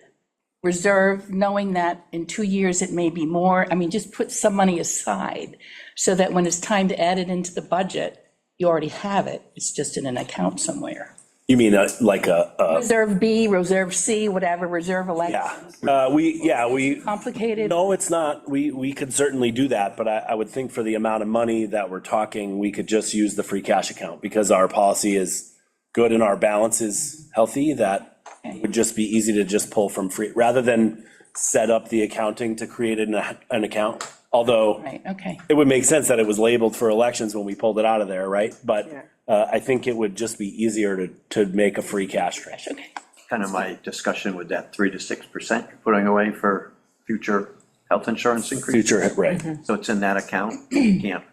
reserve, knowing that in 2 years it may be more? I mean, just put some money aside so that when it's time to add it into the budget, you already have it. It's just in an account somewhere. You mean like a Reserve B, Reserve C, whatever, reserve elections. we Complicated? No, it's not. We could certainly do that, but I would think for the amount of money that we're talking, we could just use the free cash account because our policy is good and our balance is healthy. That would just be easy to just pull from free, rather than set up the accounting to create an account. Although Right, okay. it would make sense that it was labeled for elections when we pulled it out of there, right? But I think it would just be easier to make a free cash transfer. Okay. Kind of my discussion with that 3 to 6% you're putting away for future health insurance increase. Future, right. So it's in that account. You can't,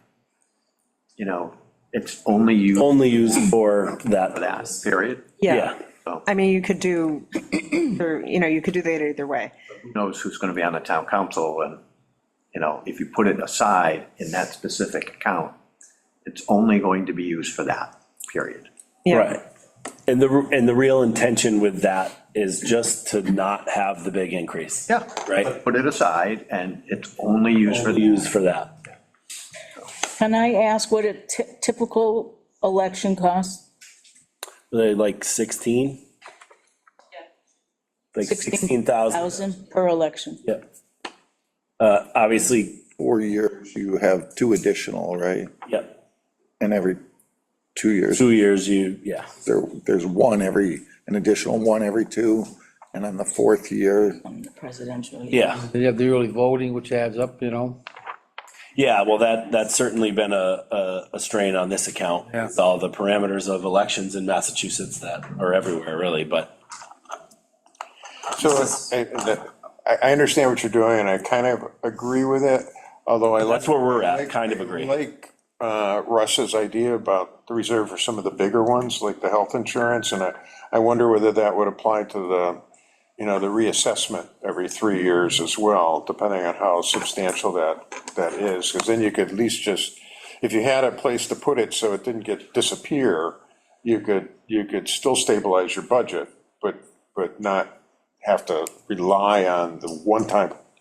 it's only used Only used for that. for that, period. Yeah. So I mean, you could do, you could do that either way. who knows who's going to be on the town council, and, if you put it aside in that specific account, it's only going to be used for that, period. Yeah. Right. And the real intention with that is just to not have the big increase. Yeah. Right? Put it aside, and it's only used for Used for that. Can I ask what a typical election costs? They like 16? Like 16,000. 1,000 per election. Yeah. Obviously, 4 years, you have 2 additional, right? yeah, And every 2 years, 2 years, there's an additional one every 2, and on the 4th year, On the presidential. yeah. Then you have the early voting, which adds up, Yeah, well, that's certainly been a strain on this account. Yeah. With all the parameters of elections in Massachusetts that are everywhere, really, but. So I understand what you're doing, and I kind of agree with it, although I like. That's where we're at, kind of agree. I like Russ's idea about the reserve for some of the bigger ones, like the health insurance, and I wonder whether that would apply to the reassessment every 3 years as well, depending on how substantial that is, because then you could at least just, if you had a place to put it so it didn't disappear, you could still stabilize your budget, but not have to rely on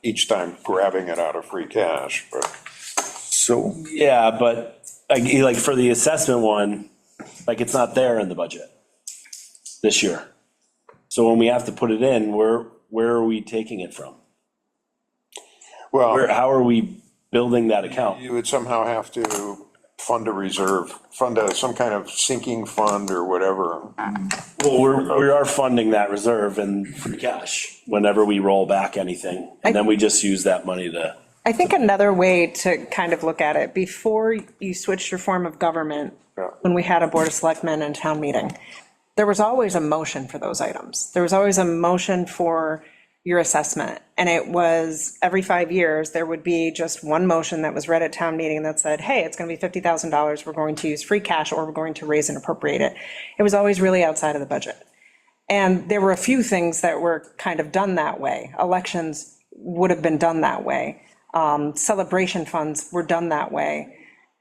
each time grabbing it out of free cash, but. so, Yeah, but like for the assessment one, like it's not there in the budget this year. So when we have to put it in, where are we taking it from? Well, How are we building that account? you would somehow have to fund a reserve, some kind of sinking fund or whatever. Well, we are funding that reserve in free cash whenever we roll back anything. And then we just use that money to. I think another way to kind of look at it, before you switched your form of government, Yeah. when we had a board of selectmen and town meeting, there was always a motion for those items. There was always a motion for, your assessment. And it was every 5 years, there would be just one motion that was read at town meeting that said, hey, it's going to be $50,000. We're going to use free cash or we're going to raise and appropriate it. It was always really outside of the budget. And there were a few things that were kind of done that way. Elections would have been done that way. Celebration funds were done that way.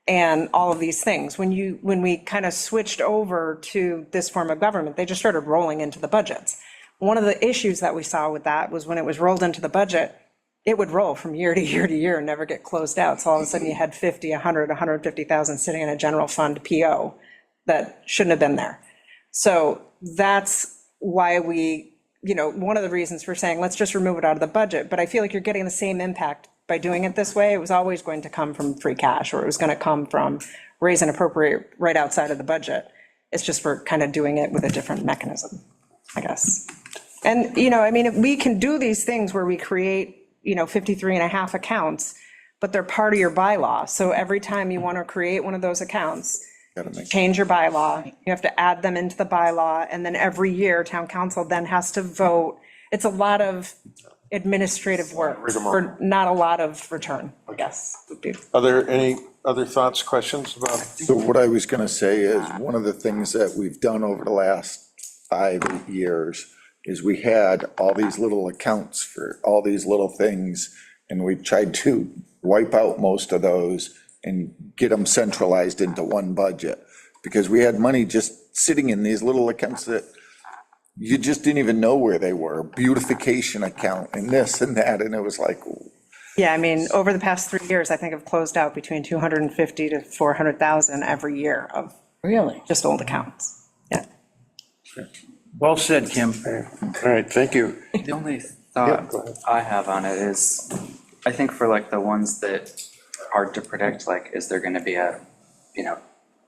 And all of these things. When we kind of switched over to this form of government, they just started rolling into the budgets. One of the issues that we saw with that was when it was rolled into the budget, it would roll from year to year to year and never get closed out. So all of a sudden you had 50, 100, 150,000 sitting in a general fund PO that shouldn't have been there. So that's why one of the reasons for saying, let's just remove it out of the budget. But I feel like you're getting the same impact by doing it this way. It was always going to come from free cash, or it was going to come from raise and appropriate right outside of the budget. It's just we're kind of doing it with a different mechanism, I guess. And, we can do these things where we create, 53 and a half accounts, but they're part of your bylaw. So every time you want to create one of those accounts, change your bylaw, you have to add them into the bylaw, and then every year, town council then has to vote. It's a lot of administrative work for not a lot of return, I guess. Are there any other thoughts, questions about? So what I was gonna say is, one of the things that we've done over the last 5 years is we had all these little accounts for all these little things, and we tried to wipe out most of those and get them centralized into one budget, because we had money just sitting in these little accounts that you just didn't even know where they were, beautification account and this and that, and it was like. Yeah, over the past 3 years, I think I've closed out between 250 to 400,000 every year of Really? just old accounts. Yeah. Well said, Kim. All right, thank you. The only Yeah, thought go ahead. I have on it is, I think for like the ones that are hard to predict, like, is there gonna be a,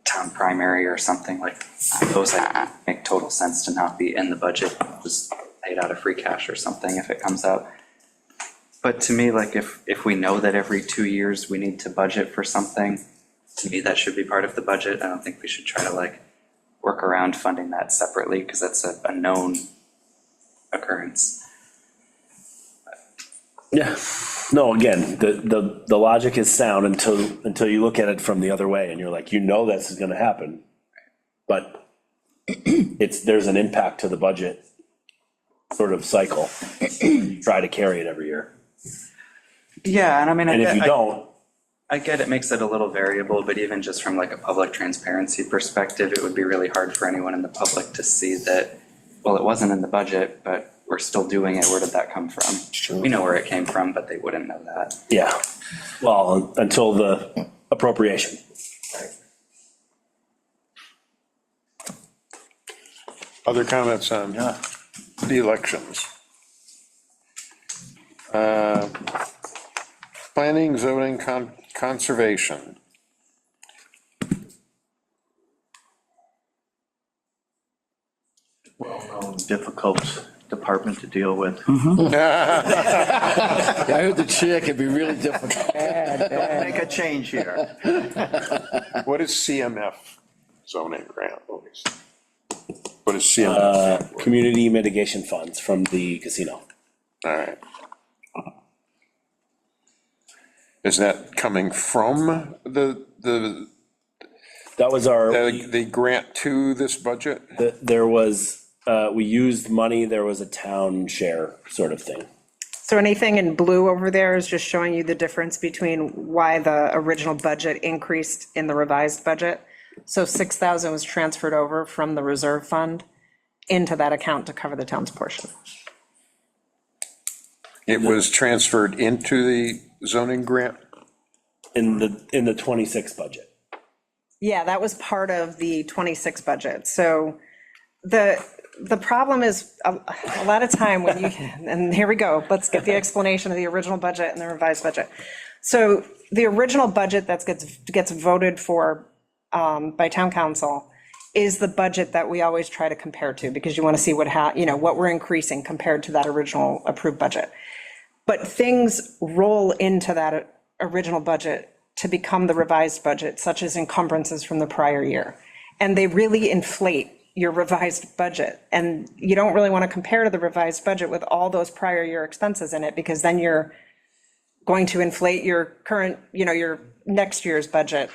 town primary or something, like, those that make total sense to not be in the budget, just paid out of free cash or something if it comes out. But to me, like, if we know that every 2 years we need to budget for something, to me, that should be part of the budget. I don't think we should try to work around funding that separately, because that's a known occurrence. Yeah, no, again, the logic is sound until you look at it from the other way and you're like, this is gonna happen. But there's an impact to the budget sort of cycle. You try to carry it every year. Yeah, and And if you don't, I get it makes it a little variable, but even just from a public transparency perspective, it would be really hard for anyone in the public to see that, well, it wasn't in the budget, but we're still doing it. Where did that come from? We know where it came from, but they wouldn't know that. yeah, well, until the appropriation. Other comments on the elections? Planning, zoning, conservation. Difficult department to deal with. Yeah, I heard the chair can be really difficult. Make a change here. What is CMF zoning grant? What is CMF? Community mitigation funds from the casino. All right. Is that coming from the That was our, the grant to this budget? there was, we used money, there was a town share sort of thing. So anything in blue over there is just showing you the difference between why the original budget increased in the revised budget. So 6,000 was transferred over from the reserve fund into that account to cover the town's portion. It was transferred into the zoning grant? In the 26 budget. Yeah, that was part of the 26 budget. So the problem is a lot of time when you, and here we go, let's get the explanation of the original budget and the revised budget. So the original budget that gets voted for by town council is the budget that we always try to compare to, because you want to see what we're increasing compared to that original approved budget. But things roll into that original budget to become the revised budget, such as encumbrances from the prior year. And they really inflate your revised budget. And you don't really want to compare to the revised budget with all those prior year expenses in it, because then you're going to inflate your current, your next year's budget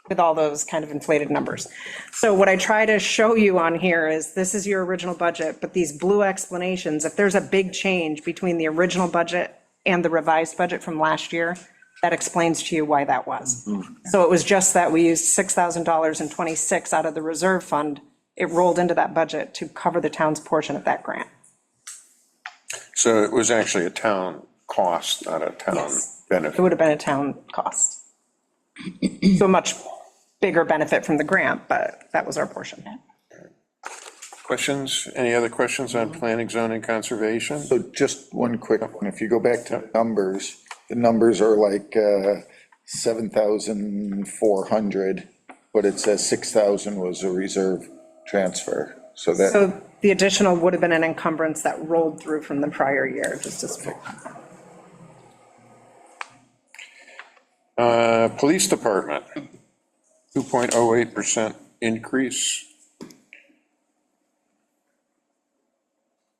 with all those kind of inflated numbers. So what I try to show you on here is this is your original budget, but these blue explanations, if there's a big change between the original budget and the revised budget from last year, that explains to you why that was. So it was just that we used $6,000 and 26 out of the reserve fund. It rolled into that budget to cover the town's portion of that grant. So it was actually a town cost, not a town Yes. It benefit. would have been a town cost. So a much bigger benefit from the grant, but that was our portion. Questions? Any other questions on planning, zoning, conservation? So just one quick one, if you go back to numbers, the numbers are like 7,400, but it says 6,000 was a reserve transfer, so that, So the additional would have been an encumbrance that rolled through from the prior year, just as. Police department, 2.08% increase.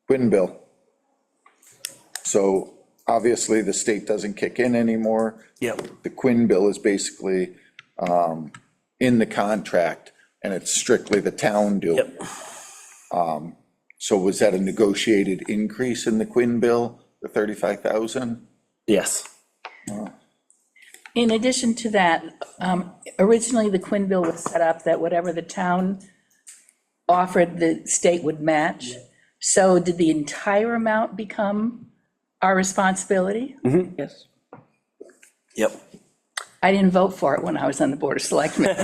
Quinn bill. So obviously, the state doesn't kick in anymore. Yep. The Quinn bill is basically in the contract, and it's strictly the town doing. Yep. So was that a negotiated increase in the Quinn bill, the 35,000? Yes. In addition to that, originally the Quinn bill was set up that whatever the town offered, the state would match. So did the entire amount become our responsibility? Yes. Yep. I didn't vote for it when I was on the Board of Selectmen.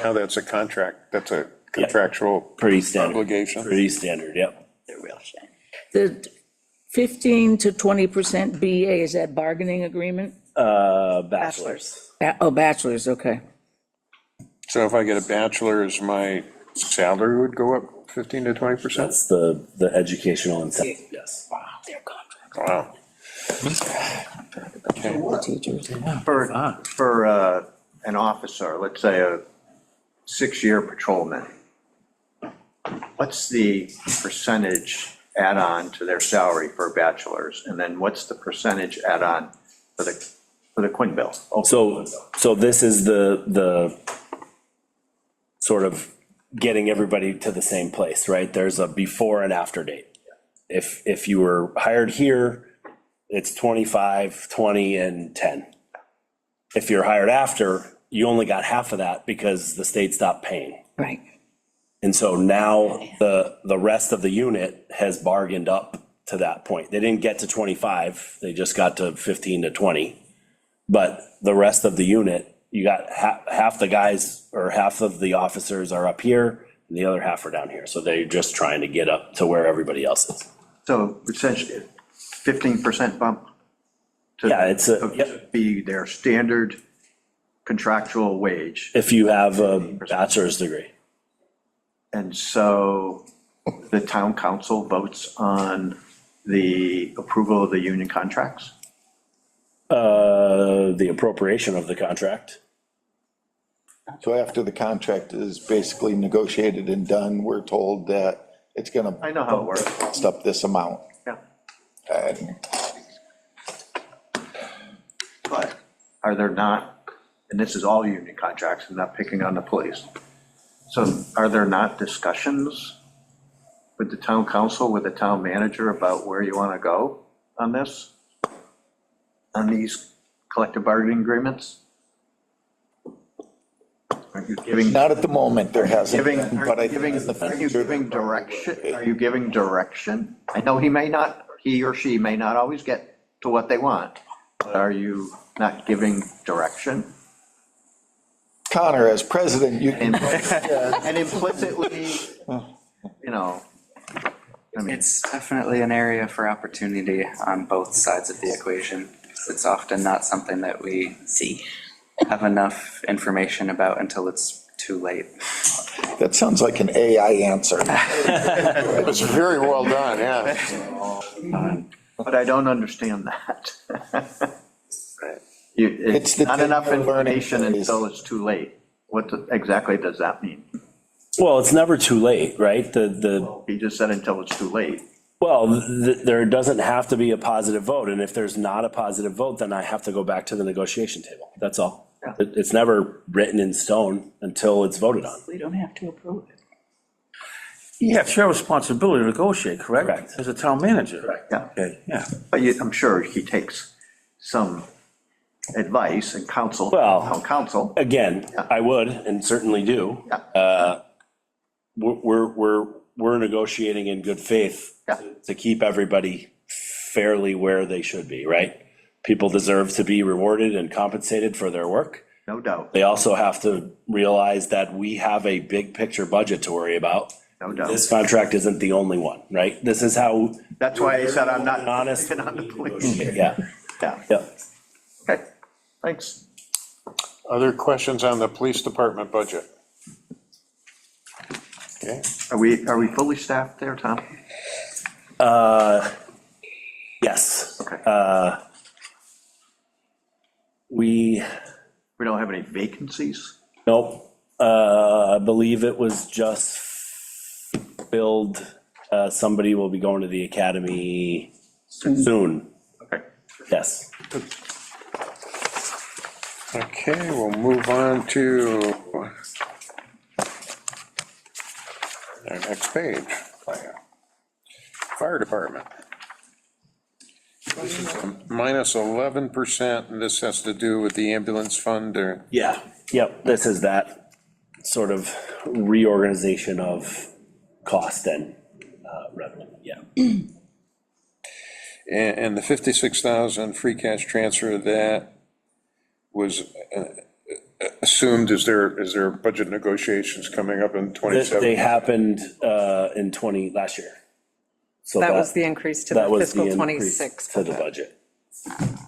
Now that's a contract, that's a contractual Pretty standard. obligation. Pretty standard, yep. They're real shame. The 15 to 20% BA, is that bargaining agreement? Bachelor's. Oh, bachelor's, okay. So if I get a bachelor's, my salary would go up 15 to 20%? That's the educational incentive, yes. Their contract. Wow. The teachers. For an officer, let's say a 6-year patrolman, what's the percentage add-on to their salary for a bachelor's? And then what's the percentage add-on for the Quinn bill? So this is the sort of getting everybody to the same place, right? There's a before and after date. If you were hired here, it's 25, 20, and 10. If you're hired after, you only got half of that because the state stopped paying. Right. And so now the rest of the unit has bargained up to that point. They didn't get to 25, they just got to 15 to 20. But the rest of the unit, you got half the guys or half of the officers are up here and the other half are down here. So they're just trying to get up to where everybody else is. So essentially, 15% bump to Yeah, it's a, to yep. be their standard contractual wage. If you have a bachelor's degree. And so the town council votes on the approval of the union contracts? The appropriation of the contract. So after the contract is basically negotiated and done, we're told that it's gonna. I know how it works. Cost up this amount. Yeah. And But are there not, and this is all union contracts, I'm not picking on the police. So are there not discussions with the town council, with the town manager about where you want to go on this? On these collective bargaining agreements? Are you giving? not at the moment, there hasn't Giving, been, are but I you think giving, in the are you future. giving direction? Are you giving direction? I know he may not, he or she may not always get to what they want, but are you not giving direction? Connor, as president, you can. And implicitly, you know, I mean, It's definitely an area for opportunity on both sides of the equation. It's often not something that we have enough information about until it's too late. That sounds like an AI answer. It's very well done, yeah. but I don't understand that. Right. It's the not enough thing we're learning information phase. until it's too late. Exactly does that mean? Well, it's never too late, right? He just said until it's too late. Well, there doesn't have to be a positive vote, and if there's not a positive vote, then I have to go back to the negotiation table. That's all. Yeah. It's never written in stone until it's voted on. We don't have to approve it. Yeah, it's your responsibility to negotiate, correct? Correct. As a town manager. Correct. Yeah, Okay, yeah. but I'm sure he takes some advice and counsel, Well- town council. Again, I would, and certainly do. Yeah. We're negotiating in good faith Yeah. to keep everybody fairly where they should be, right? People deserve to be rewarded and compensated for their work. No doubt, They also have to realize that we have a big picture budget to worry about. no doubt. This contract isn't the only one, right? This is how. That's why I said I'm not Honest. picking on the police. Yeah, Yeah, yeah. okay, thanks. Other questions on the police department budget? Okay, Are we fully staffed there, Tom? Yes. Okay. We, We don't have any vacancies? nope, I believe it was just filled. Somebody will be going to the academy soon, Okay. yes. okay, we'll move on to our next page. Fire department. This is a minus 11%, and this has to do with the ambulance fund, or, Yeah, yep, this is that sort of reorganization of cost and revenue, yeah. and the 56,000 free cash transfer, that was assumed, is there budget negotiations coming up in 27? They happened in last year. So That was the increase to the that was fiscal the increase 26 to the budget. budget.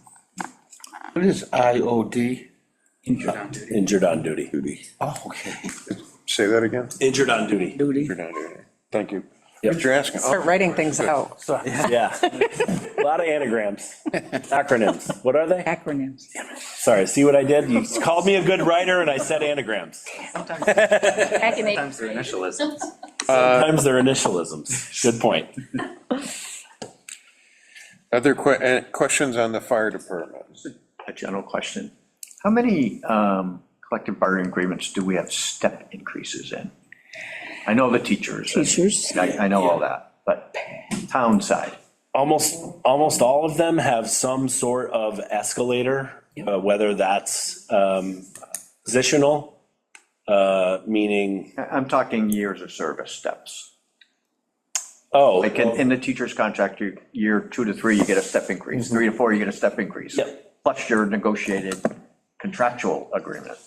What is IOD? Injured on duty. Oh, okay. Say that again? Injured on duty. You're down there. Thank you. Yep. What you're asking? Start writing things out. Yeah. A lot of anagrams, acronyms. What are they? Acronyms. Sorry, see what I did? You called me a good writer and I said anagrams. Sometimes they're initialisms. Sometimes they're initialisms. Good point. Other questions on the fire department? A general question. How many collective bargaining agreements do we have step increases in? I know the teachers. Teachers. I know all that, but town side. Almost all of them have some sort of escalator, whether that's positional, meaning, I'm talking years of service steps. oh. Like in the teacher's contract, year 2 to 3, you get a step increase, 3 to 4, you get a step increase. Yep. Plus your negotiated contractual agreement.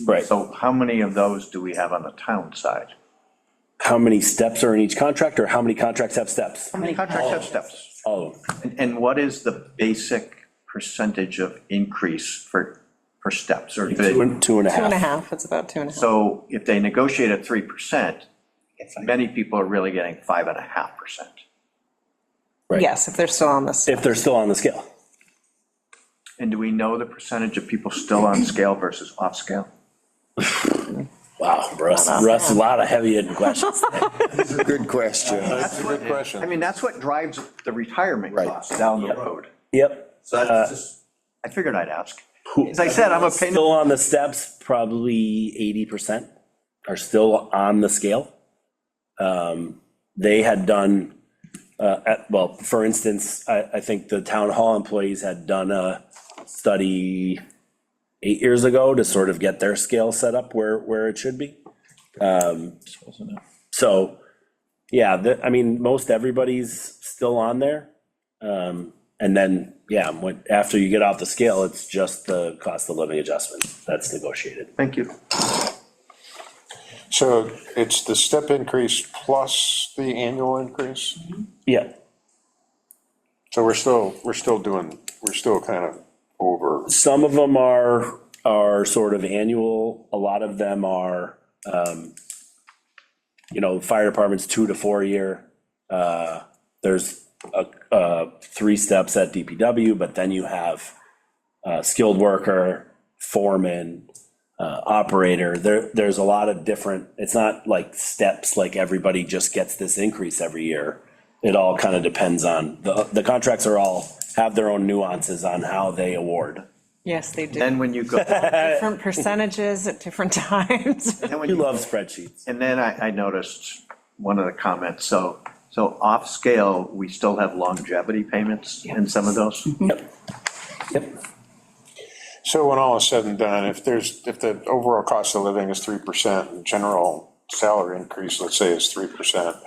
Right. So how many of those do we have on the town side? How many steps are in each contract, or how many contracts have steps? How many contracts have steps? All of them. And what is the basic percentage of increase for steps? Or Two and a Two and a half. half, it's about 2.5. so if they negotiate at 3%, many people are really getting 5.5%. Right. Yes, if they're still on this. If they're still on the scale. And do we know the percentage of people still on scale versus off scale? Wow, Russ, a lot of heavy-hitting questions. Good question. That's a good I question. mean, that's what drives the retirement Right. costs down the road. Yep. So that's just, I figured I'd ask. As I said, I'm a pain. Still on the steps, probably 80% are still on the scale. They had done, well, for instance, I think the town hall employees had done a study 8 years ago to sort of get their scale set up where it should be. So, yeah, I mean, most everybody's still on there. And then, yeah, after you get off the scale, it's just the cost of living adjustment that's negotiated. Thank you. So it's the step increase plus the annual increase? Yeah. So we're still kind of over. Some of them are sort of annual, a lot of them are, fire department's 2 to 4 year. There's 3 steps at DPW, but then you have skilled worker, foreman, operator, there's a lot of different, it's not like steps, like everybody just gets this increase every year. It all kind of depends on, the contracts are all, have their own nuances on how they award. Yes, they do. Then when you go, Different percentages at different times. then when You you love spreadsheets. And then I noticed one of the comments, so off scale, we still have longevity payments in some of those? Yep. So when all is said and done, if the overall cost of living is 3%, and general salary increase, let's say, is 3%,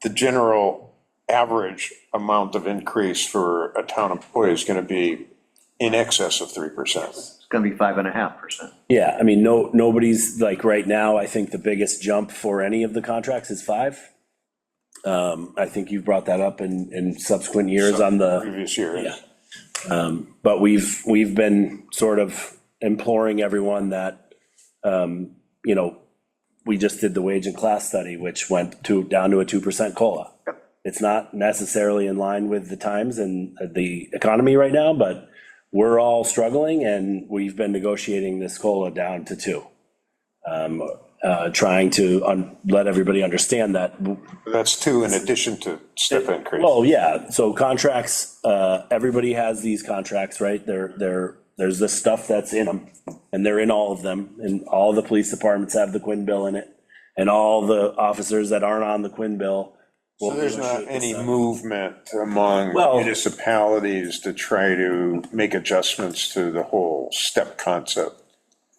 the general average amount of increase for a town employee is going to be in excess of 3%. It's gonna be 5.5%. Yeah, I mean, nobody's, like, right now, I think the biggest jump for any of the contracts is 5. I think you've brought that up in subsequent years on the. Previous year. Yeah. But we've been sort of imploring everyone that, we just did the wage and class study, which went down to a 2% COLA. It's not necessarily in line with the times and the economy right now, but we're all struggling, and we've been negotiating this COLA down to 2. Trying to let everybody understand that. That's 2 in addition to step increase. Oh, yeah, so contracts, everybody has these contracts, right? There's this stuff that's in them, and they're in all of them, and all the police departments have the Quinn bill in it, and all the officers that aren't on the Quinn bill. So there's not any movement among Well- municipalities to try to make adjustments to the whole step concept?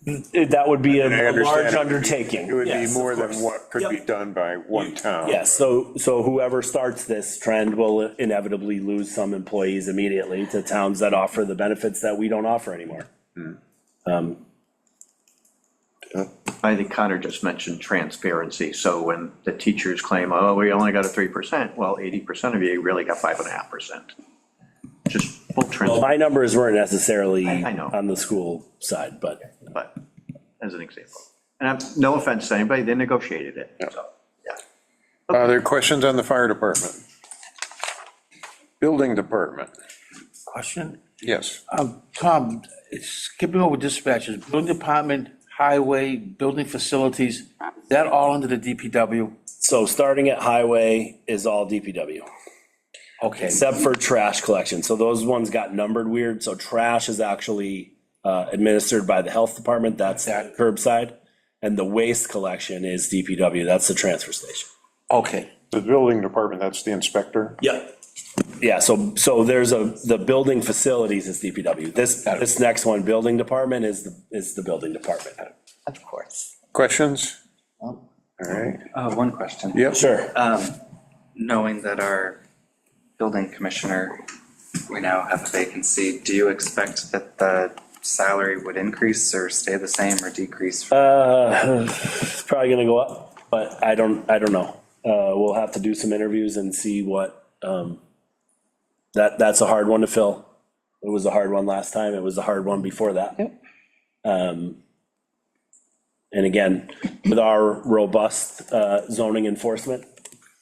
That would be I a understand large it would be- undertaking. It would be Yes, of more than course. what could be Yep. done by one town. Yes, so whoever starts this trend will inevitably lose some employees immediately to towns that offer the benefits that we don't offer anymore. I think Connor just mentioned transparency, so when the teachers claim, oh, we only got a 3%, well, 80% of you really got 5.5%. Just full Well, transparency, my numbers weren't necessarily I know. on the school side, but but as an example. And no offense to anybody, they negotiated it, so, yeah. Are there questions on the fire department? Building department? Question? Yes. Tom, it's skipping over dispatches, building department, highway, building facilities, is that all under the DPW? so starting at highway is all DPW. Okay, Except for trash collection. So those ones got numbered weird. So trash is actually administered by the health department. That's curbside. And the waste collection is DPW. That's the transfer station. okay, The building department, that's the inspector? Yep. Yeah, so there's the building facilities is DPW. This next one, building department, is the building department. Of course. Questions? All right. One question. Yep. Sure. Knowing that our building commissioner, we now have a vacancy, do you expect that the salary would increase or stay the same or decrease? It's probably gonna go up, but I don't know. We'll have to do some interviews and see what, that's a hard one to fill. It was a hard one last time. It was a hard one before that. And again, with our robust zoning enforcement,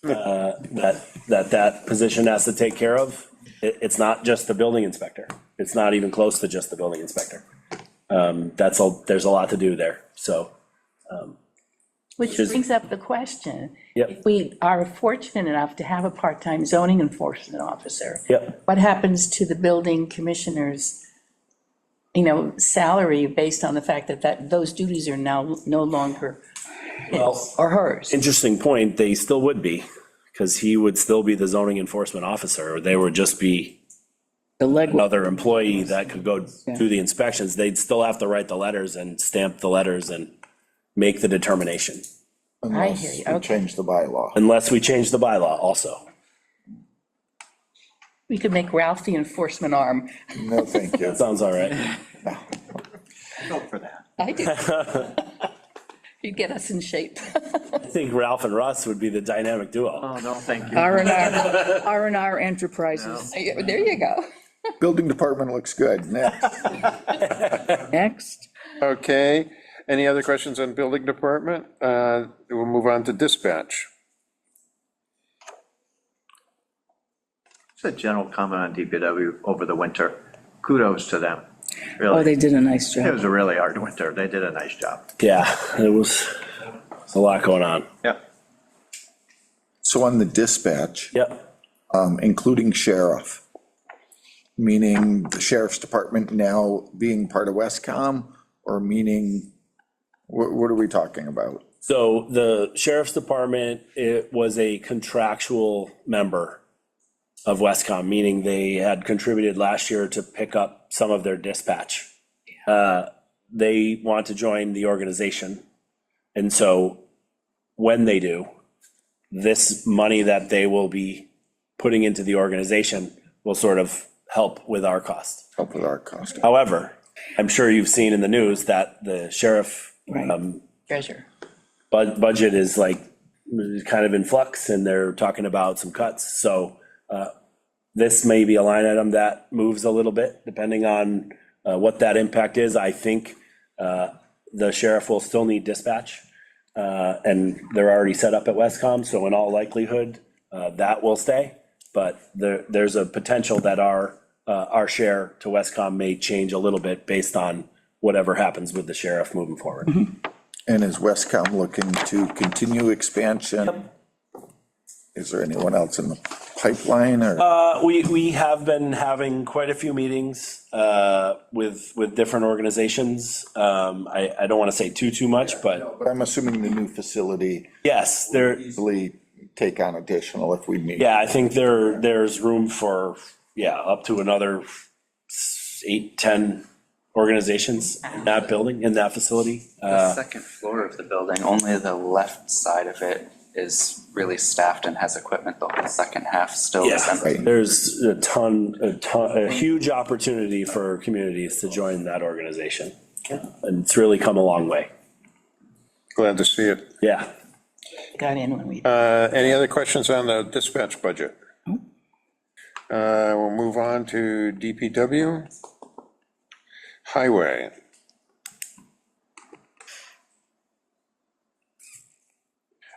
that position has to take care of, it's not just the building inspector. It's not even close to just the building inspector. There's a lot to do there, so. Which Is- brings up the question. Yep. If we are fortunate enough to have a part-time zoning enforcement officer. Yep. What happens to the building commissioner's, salary based on the fact that those duties are now no longer his or hers? Interesting point, they still would be, because he would still be the zoning enforcement officer, or they would just be The leg, another employee that could go do the inspections. They'd still have to write the letters and stamp the letters and make the determination, I hear you, We okay. Change the bylaw. unless we change the bylaw also. We could make Ralph the enforcement arm. No, thank you. That sounds all right. Vote for that. I do. You'd get us in shape. I think Ralph and Russ would be the dynamic duo. Oh, no, thank you. R&R Enterprises. There you go. Building department looks good. Next. Next, Okay. Any other questions on building department? We'll move on to dispatch. Just a general comment on DPW over the winter. Kudos to them. Oh, Really, they did a nice it job. was a really hard winter. They did a nice job. Yeah, it was a lot going on. Yep. So on the dispatch, Yep. including sheriff, meaning the sheriff's department now being part of Westcom, or meaning, what are we talking about? So the sheriff's department, it was a contractual member of Westcom, meaning they had contributed last year to pick up some of their dispatch. They want to join the organization. And so when they do, this money that they will be putting into the organization will sort of help with our cost. Help with our cost. However, I'm sure you've seen in the news that the sheriff Treasure. budget is like kind of in flux, and they're talking about some cuts. So this may be a line item that moves a little bit, depending on what that impact is. I think the sheriff will still need dispatch, and they're already set up at Westcom, so in all likelihood, that will stay. But there's a potential that our share to Westcom may change a little bit based on whatever happens with the sheriff moving forward. And is Westcom looking to continue expansion? Is there anyone else in the pipeline, or? We have been having quite a few meetings with different organizations. I don't want to say too much, but But I'm assuming the new facility yes, there, easily take on additional if we need. yeah, I think there's room for, up to another 8, 10 organizations in that building, in that facility. The second floor of the building, only the left side of it is really staffed and has equipment. The whole second half still is Yeah, empty. there's a huge opportunity for communities to join that organization. And it's really come a long way. Glad to see it. Yeah. Got in when we. Any other questions on the dispatch budget? We'll move on to DPW. Highway.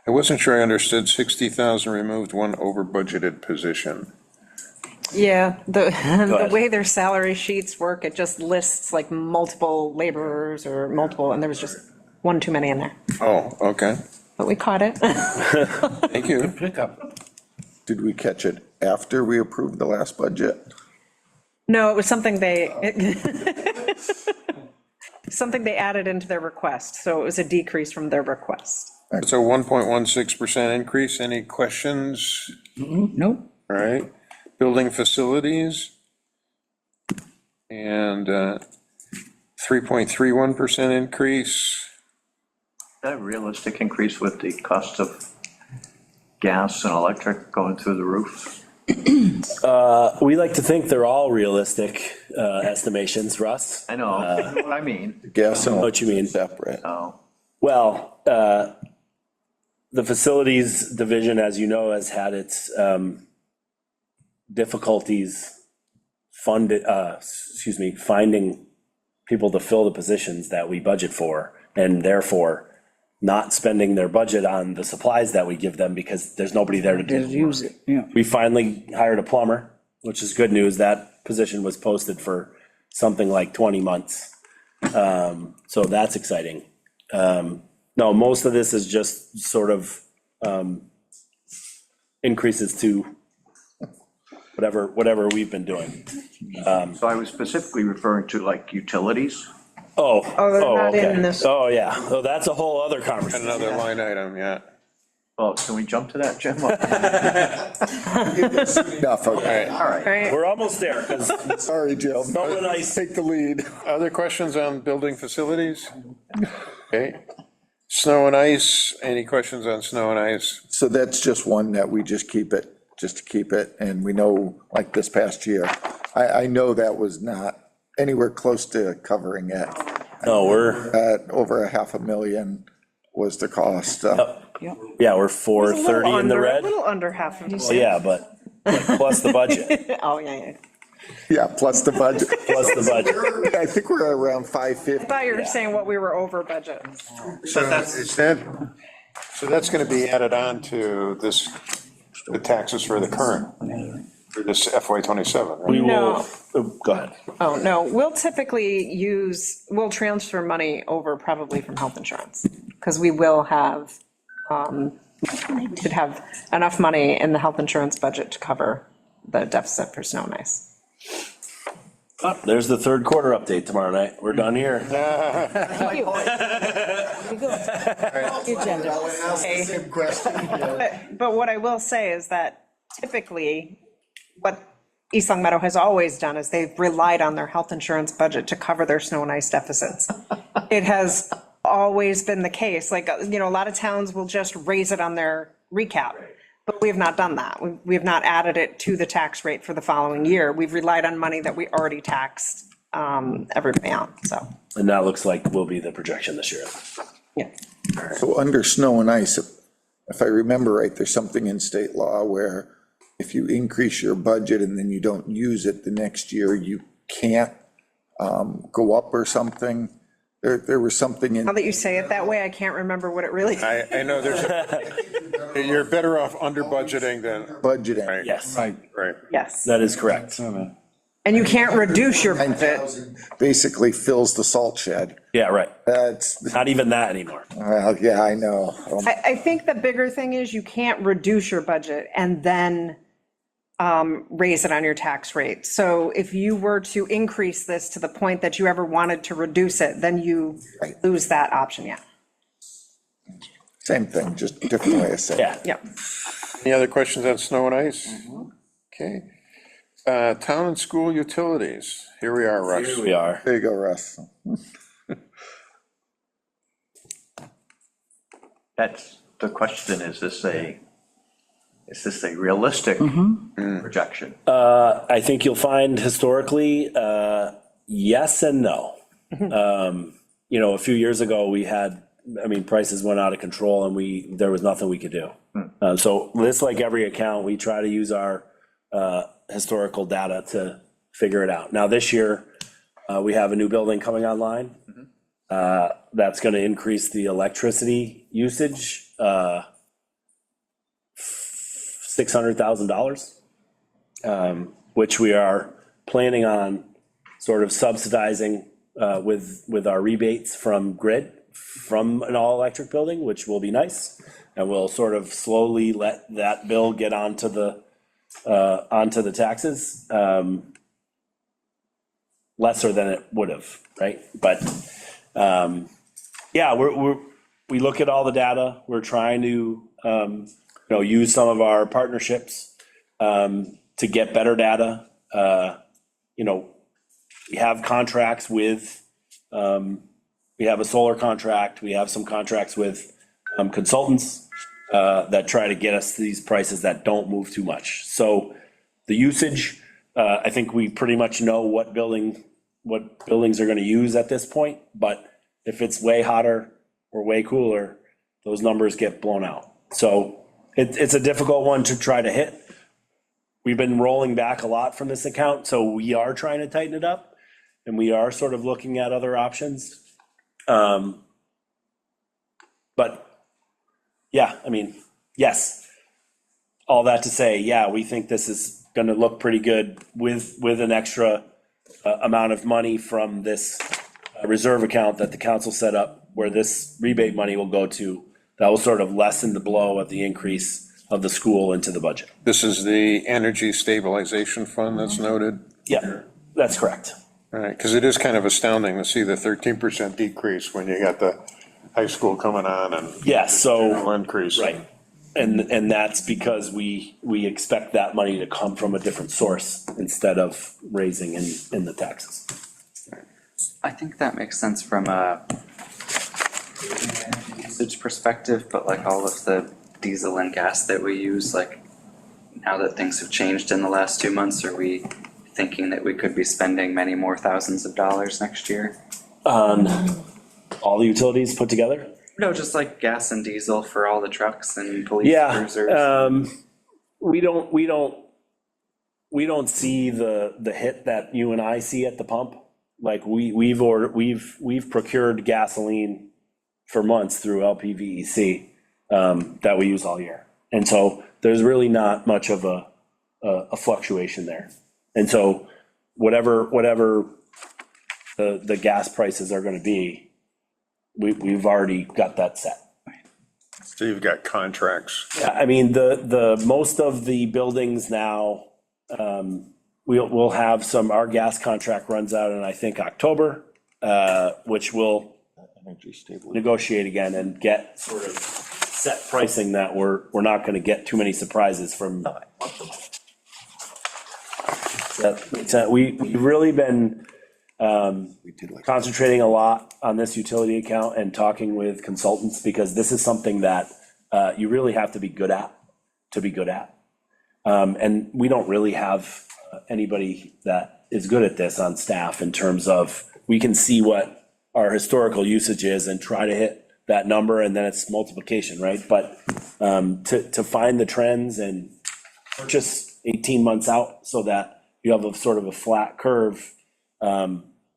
I wasn't sure I understood 60,000 removed one over budgeted position. Yeah, the ahead. way their salary sheets work, it just lists like multiple laborers or multiple, and there was just one too many in there. Oh, okay. But we caught it. Thank you. Pickup. Did we catch it after we approved the last budget? No, it was something something they added into their request, so it was a decrease from their request. It's a 1.16% increase. Any questions? Nope. All right. Building facilities. And 3.31% increase. Is that a realistic increase with the cost of gas and electric going through the roof? We like to think they're all realistic estimations, Russ. I know, you know what I mean. Gas and. What you mean. Separate. Oh, Well, the facilities division, as you know, has had its difficulties finding people to fill the positions that we budget for, and therefore not spending their budget on the supplies that we give them because there's nobody there to do Just the use work. it, yeah. We finally hired a plumber, which is good news. That position was posted for something like 20 months. So that's exciting. No, most of this is just sort of increases to whatever we've been doing. so I was specifically referring to like utilities. Oh, they're not okay. in this. Oh, yeah. So that's a whole other conversation. Another line item, yeah. Oh, can we jump to that, Jim? Enough, okay. All right. Right? We're almost there, because Sorry, Jim. Snow and ice. Take the lead. Other questions on building facilities? Okay. Snow and ice, any questions on snow and ice? So that's just one that we just keep it, just to keep it, and we know, like this past year, I know that was not anywhere close to covering it. no, we're, Over $500,000 was the cost. yeah, we're 430 in the A red. little under half of. Well, yeah, but plus the budget, Oh, yeah. Yeah, plus the budget. plus the budget. I think we're around I 550. thought you were saying what we were over budget. So that's going to be added on to this, the taxes for the current. for this FY '27, right? We will, No. go ahead. Oh, no, we'll typically we'll transfer money over probably from health insurance, because we will have, should have enough money in the health insurance budget to cover the deficit for snow and ice. Oh, there's the third quarter update tomorrow night. We're done here. Thank you. The agenda. But what I will say is that typically, what East Long Meadow has always done is they've relied on their health insurance budget to cover their snow and ice deficits. It has always been the case, like, you know, a lot of towns will just raise it on their recap, but we have not done that. We have not added it to the tax rate for the following year. We've relied on money that we already taxed everybody on, so, And that looks like will be the projection this year. yeah. So under snow and ice, if I remember right, there's something in state law where if you increase your budget and then you don't use it the next year, you can't go up or something. There was something in. Now that you say it that way, I can't remember what it really. I know you're better off under budgeting than. Budgeting. Right. Yes, Right. Yes, that is correct. and you can't reduce your budget. 9,000 basically fills the salt shed. Yeah, right. That's, Not even that anymore. well, yeah, I know. I think the bigger thing is you can't reduce your budget and then raise it on your tax rate. So if you were to increase this to the point that you ever wanted to reduce it, then you Right. lose that option, yeah. Same thing, just different way of saying it. Yeah. Yep. Any other questions on snow and ice? Okay. Town and school utilities. Here we are, Russ. Here we are. There you go, Russ. That's, the question, is this a realistic projection? I think you'll find historically, yes and no. You know, a few years ago, we had, I mean, prices went out of control and there was nothing we could do. So this, like every account, we try to use our historical data to figure it out. Now, this year, we have a new building coming online. That's gonna increase the electricity usage, $600,000, which we are planning on sort of subsidizing with our rebates from grid, from an all-electric building, which will be nice. And we'll sort of slowly let that bill get onto the taxes, lesser than it would have, right? But, yeah, we look at all the data. We're trying to, you know, use some of our partnerships to get better data. You know, we have contracts with, we have a solar contract. We have some contracts with consultants that try to get us these prices that don't move too much. So the usage, I think we pretty much know what buildings are going to use at this point. But if it's way hotter or way cooler, those numbers get blown out. So it's a difficult one to try to hit. We've been rolling back a lot from this account, so we are trying to tighten it up, and we are sort of looking at other options. But yeah, I mean, yes. All that to say, yeah, we think this is going to look pretty good with an extra amount of money from this reserve account that the council set up, where this rebate money will go to. That will sort of lessen the blow of the increase of the school into the budget. This is the energy stabilization fund that's noted. Yeah, that's correct. All right, because it is kind of astounding to see the 13% decrease when you got the high school coming on and. Yeah, so. General increase. Right. And that's because we expect that money to come from a different source instead of raising in the taxes. I think that makes sense from a usage perspective, but like all of the diesel and gas that we use, like now that things have changed in the last 2 months, are we thinking that we could be spending many more thousands of dollars next year? On all the utilities put together? No, just like gas and diesel for all the trucks and police Yeah, cruisers. we don't see the hit that you and I see at the pump. Like we've procured gasoline for months through LPVEC that we use all year, and so there's really not much of a a fluctuation there. And so whatever the gas prices are gonna be, we've already got that set. So you've got contracts. Yeah, I mean, the most of the buildings now, we'll have our gas contract runs out in, I think, October, which we'll negotiate again and get sort of set pricing that we're not gonna get too many surprises from. We've really been concentrating a lot on this utility account and talking with consultants, because this is something that you really have to be good at, and we don't really have anybody that is good at this on staff in terms of, we can see what our historical usage is and try to hit that number, and then it's multiplication, right? But to find the trends and purchase 18 months out so that you have a sort of a flat curve,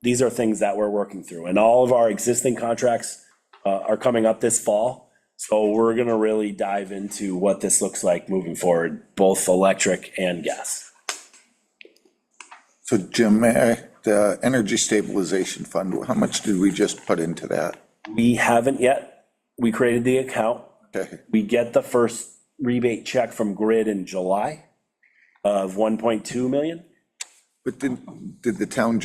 these are things that we're working through. And all of our existing contracts are coming up this fall. So we're gonna really dive into what this looks like moving forward, both electric and gas. So Jim, may I, the Energy Stabilization Fund, how much did we just put into that? We haven't yet. We created the account. Okay, We get the first rebate check from Grid in July of 1.2 million. but did the town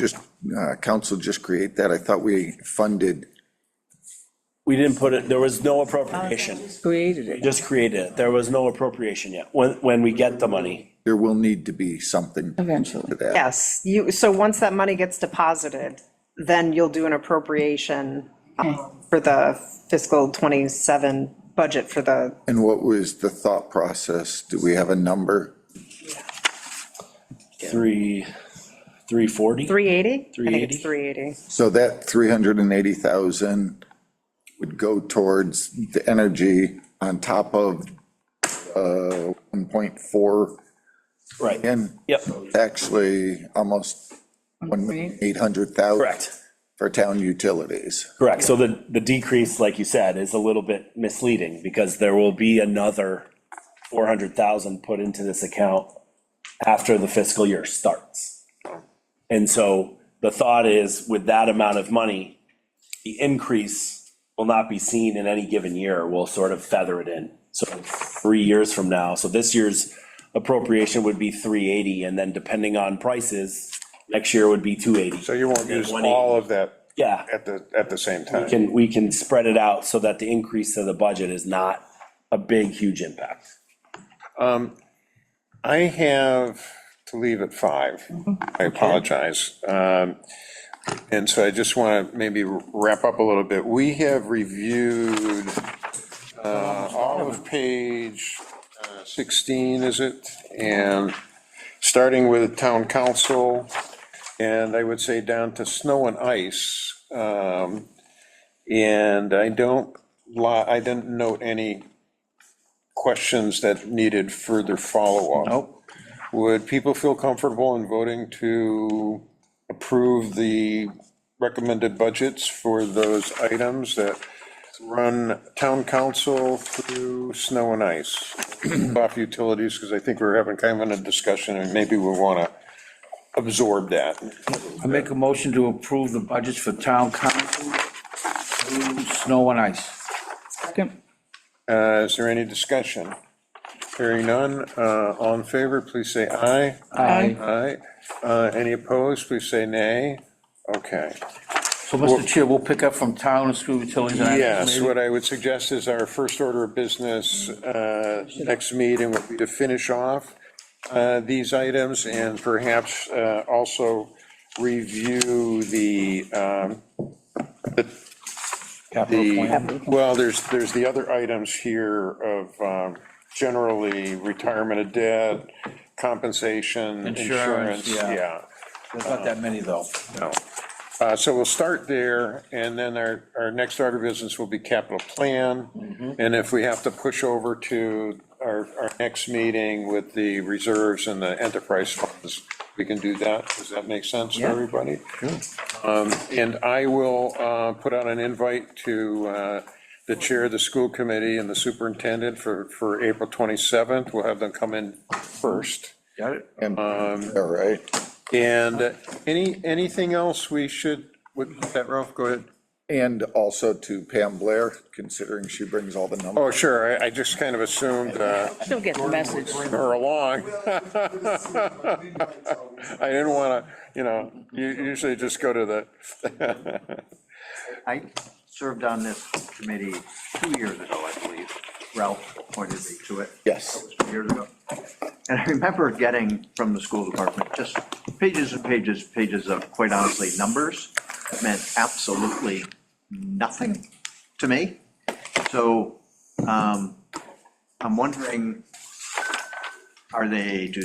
council just create that? I thought we funded. We didn't put it, there was no appropriation. Created We it. just created it. There was no appropriation yet. When we get the money, There will need to be something to Eventually. that. Yes, so once that money gets deposited, then you'll do an appropriation for the fiscal '27 budget for the, And what was the thought process? Do we have a number? 340. 380? I think 380? it's 380. So that 380,000 would go towards the energy on top of 1.4 Right, million. yep, Actually, almost 1,800,000 correct, for town utilities. correct. So the decrease, like you said, is a little bit misleading, because there will be another 400,000 put into this account after the fiscal year starts. And so the thought is, with that amount of money, the increase will not be seen in any given year. We'll sort of feather it in. So 3 years from now, so this year's appropriation would be 380, and then depending on prices, next year would be 280. So you won't use 180. all of that Yeah, at the same time. we can spread it out so that the increase to the budget is not a big, huge impact. I have to leave at 5. I apologize. And so I just want to maybe wrap up a little bit. We have reviewed all of page 16, is it? And starting with town council, and I would say down to snow and ice. And I didn't note any questions that needed further follow-up. Nope. Would people feel comfortable in voting to approve the recommended budgets for those items that run town council through snow and ice? Off utilities, because I think we're having kind of a discussion, and maybe we want to absorb that. I make a motion to approve the budgets for town council through snow and ice. Second. Is there any discussion? Hearing none, all in favor, please say aye. Aye. Aye. Any opposed, please say nay. Okay. So, Mr. Chair, we'll pick up from town and school utilities. And Yes, what I would suggest is our first order of business, next meeting would be to finish off these items, and perhaps also review well, there's the other items here of generally retirement of debt, compensation, Insurance, insurance, yeah. yeah. There's not that many, though. No. So we'll start there, and then our next order of business will be capital plan. And if we have to push over to our next meeting with the reserves and the enterprise funds, we can do that. Does that make sense to everybody? And I will put out an invite to the chair of the school committee and the superintendent for April 27th. We'll have them come in first. Got it? And, all right. And anything else we should, with that, Ralph, go ahead. And also to Pam Blair, considering she brings all the numbers. Oh, sure, I just kind of assumed She'll get the message. her along. I didn't want to, you usually just go to the, I served on this committee 2 years ago, I believe. Ralph appointed me to it. Yes. 2 years ago. And I remember getting from the school department just pages and pages of, quite honestly, numbers that meant absolutely nothing to me. So I'm wondering, do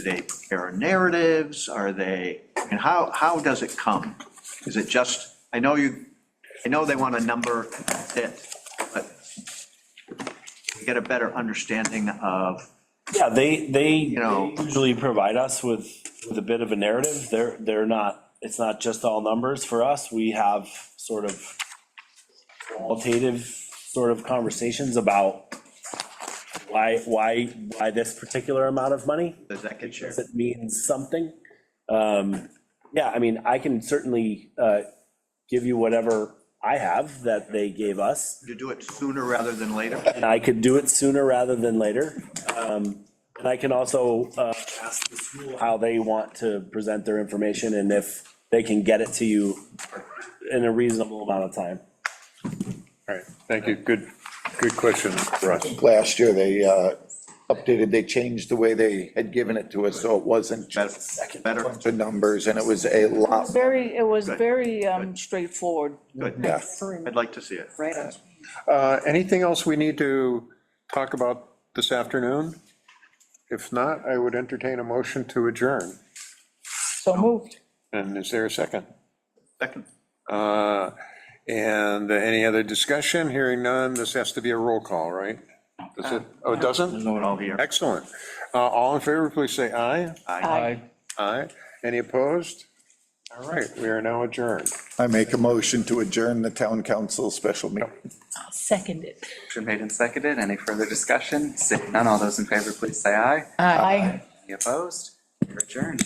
they prepare narratives? And how does it come? Is it just, I know they want a number, that's it, but we get a better understanding of, Yeah, they know- usually provide us with a bit of a narrative. They're not, it's not just all numbers for us. We have sort of qualitative sort of conversations about why this particular amount of money. does that get shared? Does it mean something? Yeah, I mean, I can certainly give you whatever I have that they gave us, You do it sooner rather than later? and I could do it sooner rather than later. And I can also ask the school how they want to present their information and if they can get it to you in a reasonable amount of time. all right, thank you, good question, Russ. Last year, they updated, they changed the way they had given it to us, so it wasn't just Better, the numbers, and it was a lot. It was very straightforward. good. Yeah. I'd like to see it. Right on. Anything else we need to talk about this afternoon? If not, I would entertain a motion to adjourn. So moved. And is there a second? Second. And any other discussion? Hearing none, this has to be a roll call, right? Does it? Oh, it doesn't? No one all here. Excellent. All in favor, please say aye. Aye. Aye. Any opposed? All right, we are now adjourned. I make a motion to adjourn the town council special meeting. I'll second it. Motion made and seconded. Any further discussion? Seeing none, all those in favor, please say aye. Aye. Any opposed? You're adjourned.